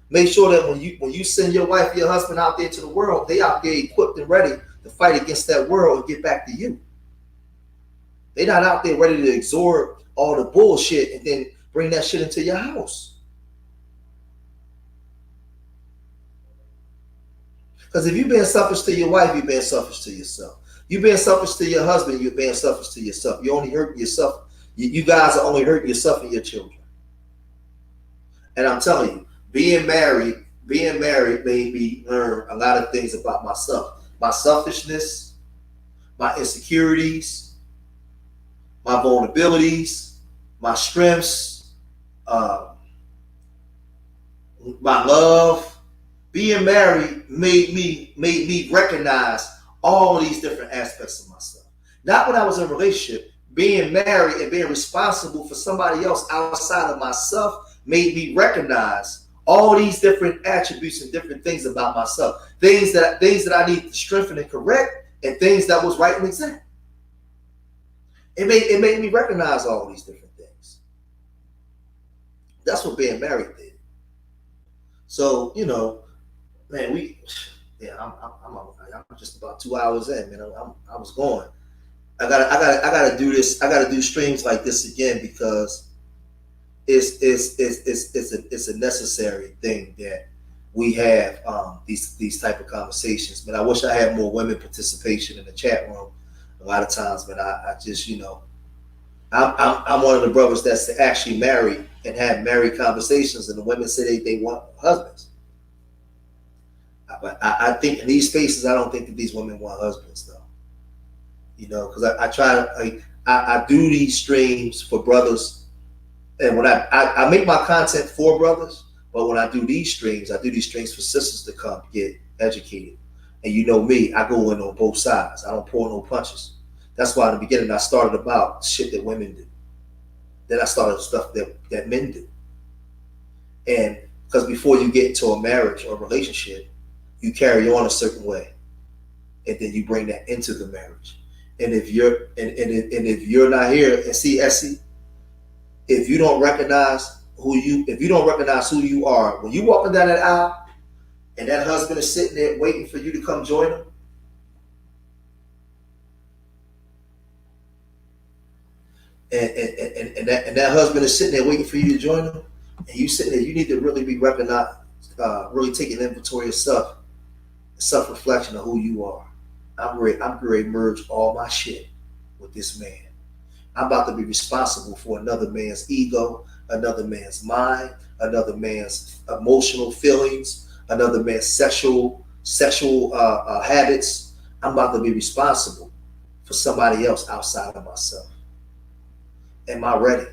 S1: Make sure that when you send your wife or your husband out there to the world, they out there equipped and ready to fight against that world and get back to you. They're not out there ready to absorb all the bullshit and then bring that shit into your house. Because if you're being selfish to your wife, you're being selfish to yourself. You're being selfish to your husband, you're being selfish to yourself. You're only hurting yourself. You guys are only hurting yourself and your children. And I'm telling you, being married made me learn a lot of things about myself. My selfishness, my insecurities, my vulnerabilities, my strengths, my love. Being married made me recognize all these different aspects of myself. Not when I was in a relationship. Being married and being responsible for somebody else outside of myself made me recognize all these different attributes and different things about myself. Things that I need to strengthen and correct, and things that was right and exact. It made me recognize all these different things. That's what being married did. So, man, I'm just about 2 hours in, man. I was going. I gotta do this. I gotta do streams like this again because it's a necessary thing that we have these type of conversations. Man, I wish I had more women participation in the chat room. A lot of times, man, I just I'm one of the brothers that's actually married and have married conversations, and the women say they want husbands. But I think in these spaces, I don't think that these women want husbands, though. Because I do these streams for brothers, and when I make my content for brothers, but when I do these streams for sisters to come get educated. And you know me, I go in on both sides. I don't pull no punches. That's why in the beginning I started about shit that women do. Then I started stuff that men do. And because before you get into a marriage or a relationship, you carry on a certain way, and then you bring that into the marriage. And if you're not here, and see, Essie, if you don't recognize who you are when you walking down that aisle, and that husband is sitting there waiting for you to come join him, and that husband is sitting there waiting for you to join him, and you sitting there, you need to really be recognized, really taking inventory of self-reflection of who you are. I'm ready to merge all my shit with this man. I'm about to be responsible for another man's ego, another man's mind, another man's emotional feelings, another man's sexual habits. I'm about to be responsible for somebody else outside of myself. Am I ready?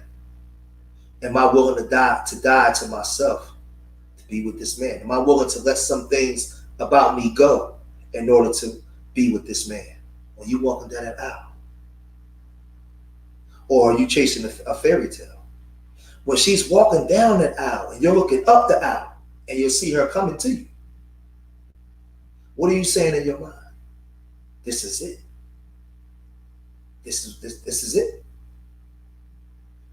S1: Am I willing to die to myself to be with this man? Am I willing to let some things about me go in order to be with this man? When you walking down that aisle, or are you chasing a fairy tale? When she's walking down that aisle and you're looking up the aisle and you'll see her coming to you, what are you saying in your mind? This is it. This is it.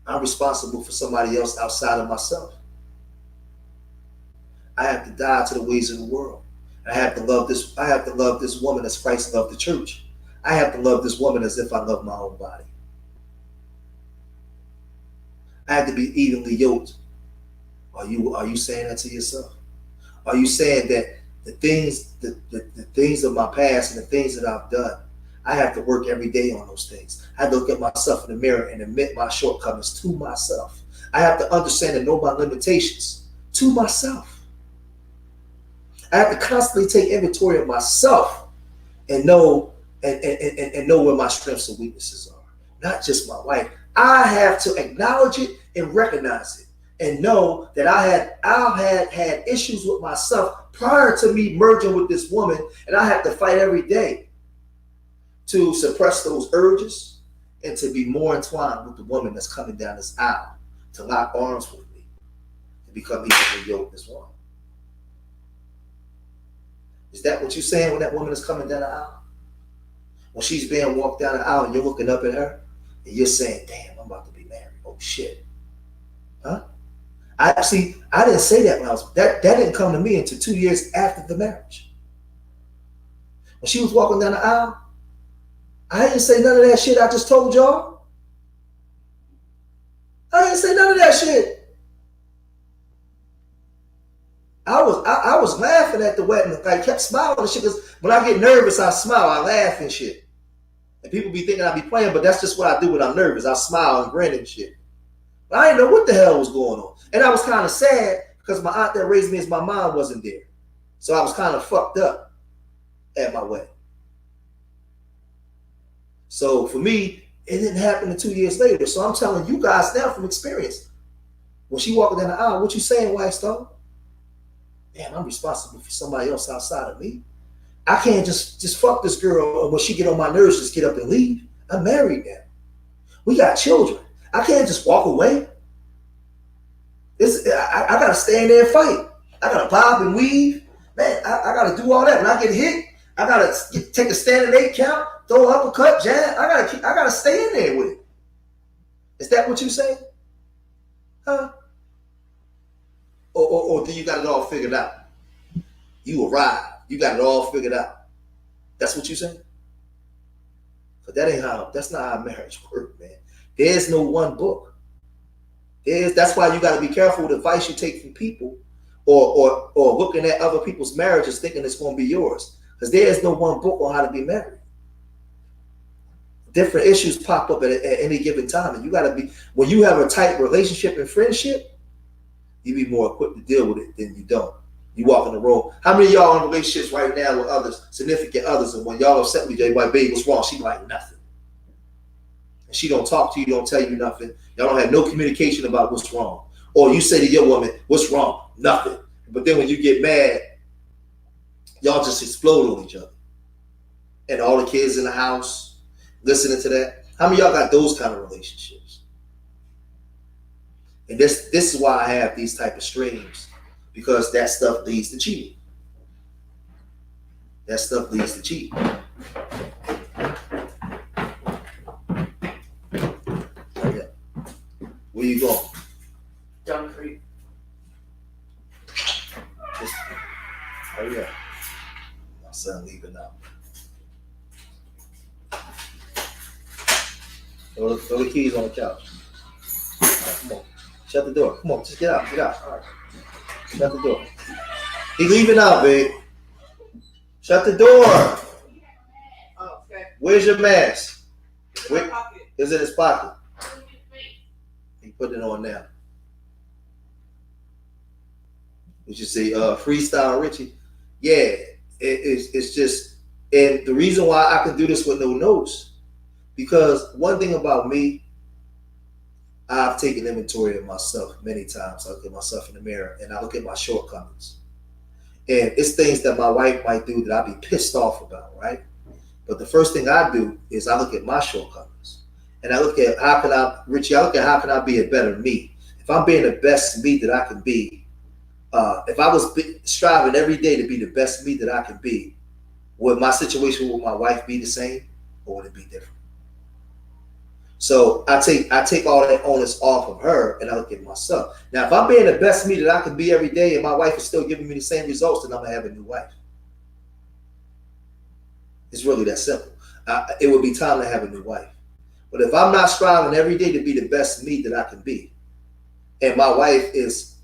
S1: I'm responsible for somebody else outside of myself. I have to die to the ways of the world. I have to love this woman as Christ loved the church. I have to love this woman as if I love my own body. I have to be evenly yoked. Are you saying that to yourself? Are you saying that the things of my past and the things that I've done, I have to work every day on those things. I have to look at myself in the mirror and admit my shortcomings to myself. I have to understand and know my limitations to myself. I have to constantly take inventory of myself and know and know where my strengths and weaknesses are. Not just my wife. I have to acknowledge it and recognize it and know that I had issues with myself prior to me merging with this woman, and I have to fight every day to suppress those urges and to be more entwined with the woman that's coming down this aisle, to lock arms with me, to become equally yoked as one. Is that what you're saying when that woman is coming down the aisle? When she's being walked down the aisle and you're looking up at her and you're saying, damn, I'm about to be married. Oh shit. Huh? I didn't say that when that didn't come to me until 2 years after the marriage. When she was walking down the aisle, I didn't say none of that shit I just told y'all. I didn't say none of that shit. I was laughing at the wedding. I kept smiling and shit, because when I get nervous, I smile, I laugh and shit. And people be thinking I be playing, but that's just what I do when I'm nervous. I smile and grin and shit. But I didn't know what the hell was going on. And I was kind of sad because my aunt that raised me as my mom wasn't there. So I was kind of fucked up at my wedding. So for me, it didn't happen until 2 years later. So I'm telling you guys now from experience. When she walking down the aisle, what you saying, White Stone? Damn, I'm responsible for somebody else outside of me. I can't just fuck this girl, and when she get on my nerves, just get up and leave. I'm married now. We got children. I can't just walk away. I got to stand there and fight. I got to bob and weave. Man, I got to do all that. When I get hit, I gotta take a standing 8 count, throw an uppercut, jab. I gotta stay in there with it. Is that what you say? Huh? Or do you got it all figured out? You arrived. You got it all figured out. That's what you say? But that's not how marriage works, man. There's no one book. That's why you got to be careful with advice you take from people or looking at other people's marriages thinking it's going to be yours. Because there is no one book on how to be married. Different issues pop up at any given time. And you got to be, when you have a tight relationship and friendship, you be more equipped to deal with it than you don't. You walk in the room. How many of y'all in relationships right now with others, significant others, and when y'all upset with each other, like, babe, what's wrong? She like nothing. And she don't talk to you, don't tell you nothing. Y'all don't have no communication about what's wrong. Or you say to your woman, what's wrong? Nothing. But then when you get mad, y'all just explode on each other. And all the kids in the house listening to that. How many of y'all got those kind of relationships? And this is why I have these type of streams. Because that stuff leads to cheating. That stuff leads to cheating. Oh, yeah. Where you going?
S2: Down the creek.
S1: Oh yeah. My son leaving out. Throw the keys on the couch. All right, come on. Shut the door. Come on, just get out. Get out. All right. Shut the door. He's leaving out, babe. Shut the door.
S2: Oh, okay.
S1: Where's your mask?
S2: It's in my pocket.
S1: It's in his pocket. He put it on now. Did you see Freestyle Richie? Yeah, it's just, and the reason why I can do this with no notes, because one thing about me, I've taken inventory of myself many times. I look at myself in the mirror and I look at my shortcomings. And it's things that my wife might do that I'd be pissed off about, right? But the first thing I do is I look at my shortcomings. And I look at how can I be a better me? If I'm being the best me that I can be, if I was striving every day to be the best me that I can be, would my situation with my wife be the same or would it be different? So I take all that onus off of her and I look at myself. Now, if I'm being the best me that I can be every day and my wife is still giving me the same results, then I'm going to have a new wife. It's really that simple. It would be time to have a new wife. But if I'm not striving every day to be the best me that I can be, and my wife is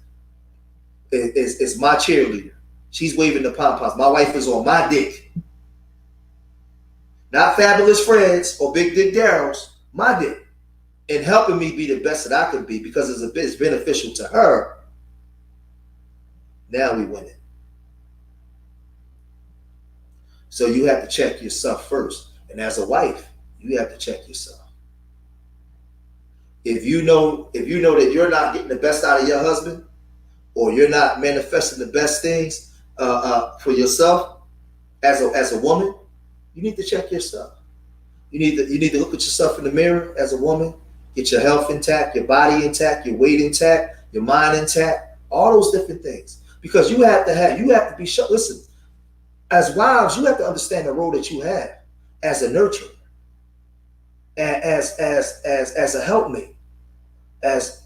S1: my cheerleader, she's waving the pom-poms, my wife is on my dick, not Fabulous Fred's or Big Dick Daryl's, my dick, and helping me be the best that I can be because it's beneficial to her, now we win it. So you have to check yourself first. And as a wife, you have to check yourself. If you know that you're not getting the best out of your husband, or you're not manifesting the best things for yourself as a woman, you need to check yourself. You need to look at yourself in the mirror as a woman, get your health intact, your body intact, your weight intact, your mind intact, all those different things. Because you have to be sure. Listen, as wives, you have to understand the role that you have as a nurturer, as a helpmate, as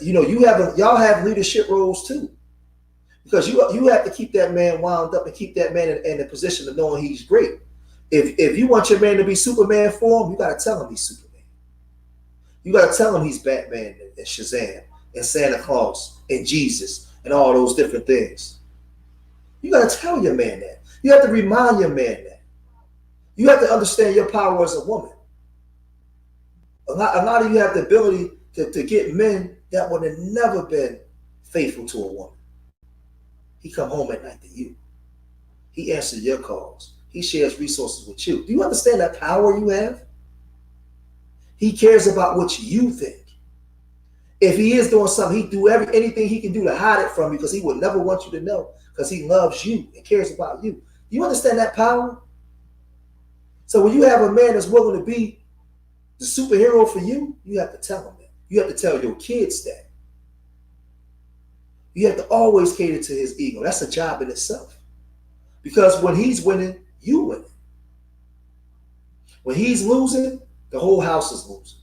S1: you know, y'all have leadership roles too. Because you have to keep that man wound up and keep that man in the position of knowing he's great. If you want your man to be Superman for him, you got to tell him he's Superman. You got to tell him he's Batman and Shazam and Santa Claus and Jesus and all those different things. You got to tell your man that. You have to remind your man that. You have to understand your power as a woman. A lot of you have the ability to get men that would have never been faithful to a woman. He come home at night to you. He answers your calls. He shares resources with you. Do you understand that power you have? He cares about what you think. If he is doing something, he do anything he can do to hide it from you because he would never want you to know because he loves you and cares about you. Do you understand that power? So when you have a man that's willing to be the superhero for you, you have to tell him that. You have to tell your kids that. You have to always cater to his ego. That's a job in itself. Because when he's winning, You winning. When he's losing, the whole house is losing.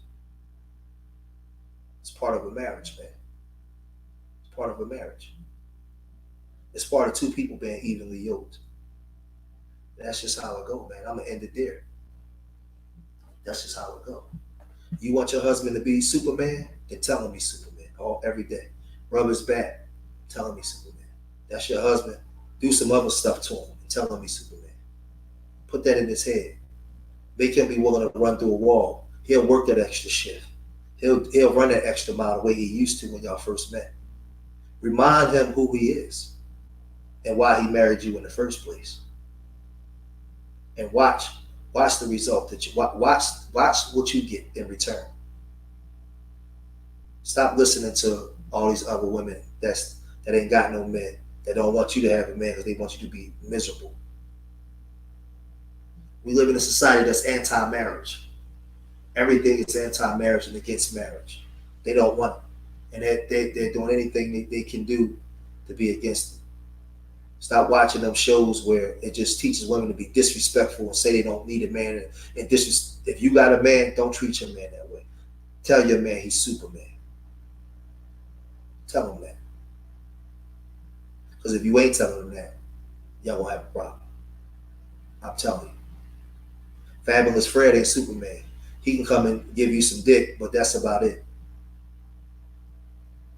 S1: It's part of a marriage, man. It's part of a marriage. It's part of two people being evenly yoked. That's just how it go, man. I'm gonna end it there. That's just how it go. You want your husband to be Superman? Then tell him he's Superman every day. Rub his back, tell him he's Superman. That's your husband. Do some other stuff to him and tell him he's Superman. Put that in his head. Make him be willing to run through a wall. He'll work that extra shift. He'll run that extra mile the way he used to when y'all first met. Remind him who he is and why he married you in the first place. And watch the result that you watch what you get in return. Stop listening to all these other women that ain't got no men, that don't want you to have a man because they want you to be miserable. We live in a society that's anti-marriage. Everything is anti-marriage and against marriage. They don't want it. And they're doing anything they can do to be against it. Stop watching them shows where it just teaches women to be disrespectful and say they don't need a man. And if you got a man, don't treat your man that way. Tell your man he's Superman. Tell him that. Because if you ain't telling him that, y'all gonna have a problem. I'm telling you. Fabulous Fred ain't Superman. He can come and give you some dick, but that's about it.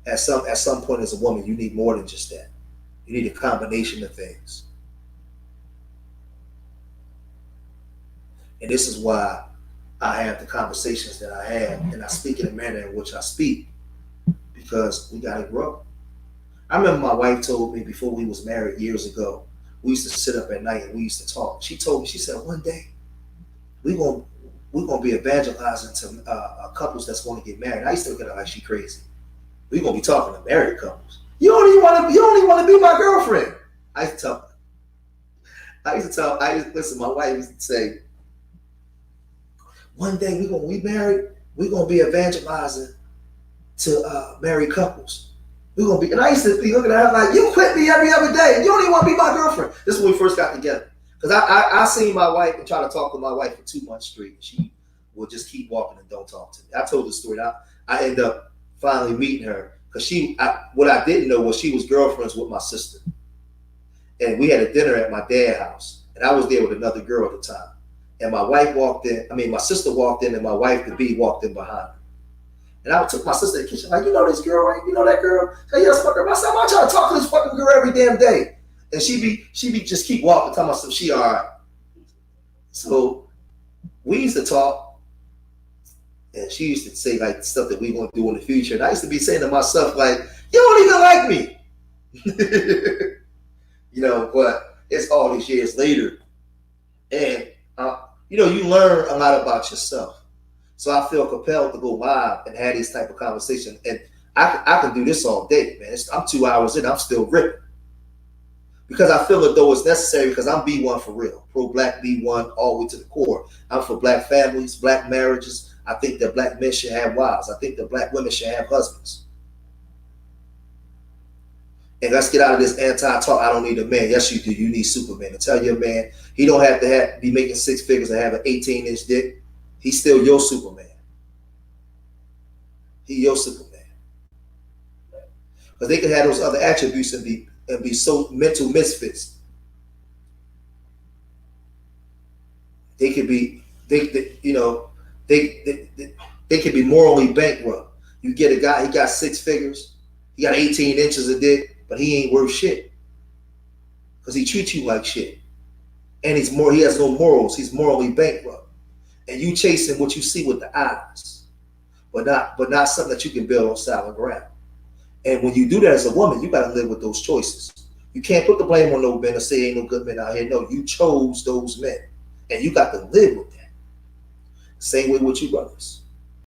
S1: At some point as a woman, you need more than just that. You need a combination of things. And this is why I have the conversations that I have, and I speak in the manner in which I speak, because we got to grow. I remember my wife told me before we was married years ago, we used to sit up at night and we used to talk. She told me, she said, one day we're gonna be evangelizing to couples that's going to get married. I used to look at her like she crazy. We're gonna be talking to married couples. You don't even want to be my girlfriend. I used to listen, my wife used to say, one day we married, we're gonna be evangelizing to married couples. We're gonna be, and I used to be looking at her like, you quit me every other day. You don't even want to be my girlfriend. This is when we first got together. Because I seen my wife and try to talk to my wife for 2 months straight. She would just keep walking and don't talk to me. I told the story. I ended up finally meeting her because what I didn't know was she was girlfriends with my sister. And we had a dinner at my dad's house. And I was there with another girl at the time. And my sister walked in and my wife to be walked in behind her. And I took my sister to the kitchen, like, you know this girl, right? You know that girl? Hey, yes, fuck her. I said, I'm not trying to talk to this fucking girl every damn day. And she be just keep walking, telling myself she all right. So we used to talk, and she used to say like stuff that we want to do in the future. And I used to be saying to myself, like, you don't even like me. But it's all these years later. And you learn a lot about yourself. So I feel compelled to go live and have these type of conversations. And I can do this all day, man. I'm 2 hours in, I'm still ripping. Because I feel as though it's necessary, because I'm B1 for real. Pro-black B1 all the way to the core. I'm for black families, black marriages. I think that black men should have wives. I think that black women should have husbands. And let's get out of this anti-talk, I don't need a man. Yes, you do. You need Superman. And tell your man, he don't have to be making 6 figures and have an 18-inch dick. He's still your Superman. He your Superman. Because they can have those other attributes and be so mental misfits. They could be, they could be morally bankrupt. You get a guy, he got 6 figures, he got 18 inches of dick, but he ain't worth shit. Because he treats you like shit. And he has no morals. He's morally bankrupt. And you chasing what you see with the eyes, but not something that you can build on solid ground. And when you do that as a woman, you got to live with those choices. You can't put the blame on no men and say ain't no good men out here. No, you chose those men, and you got to live with that. Same way with you brothers.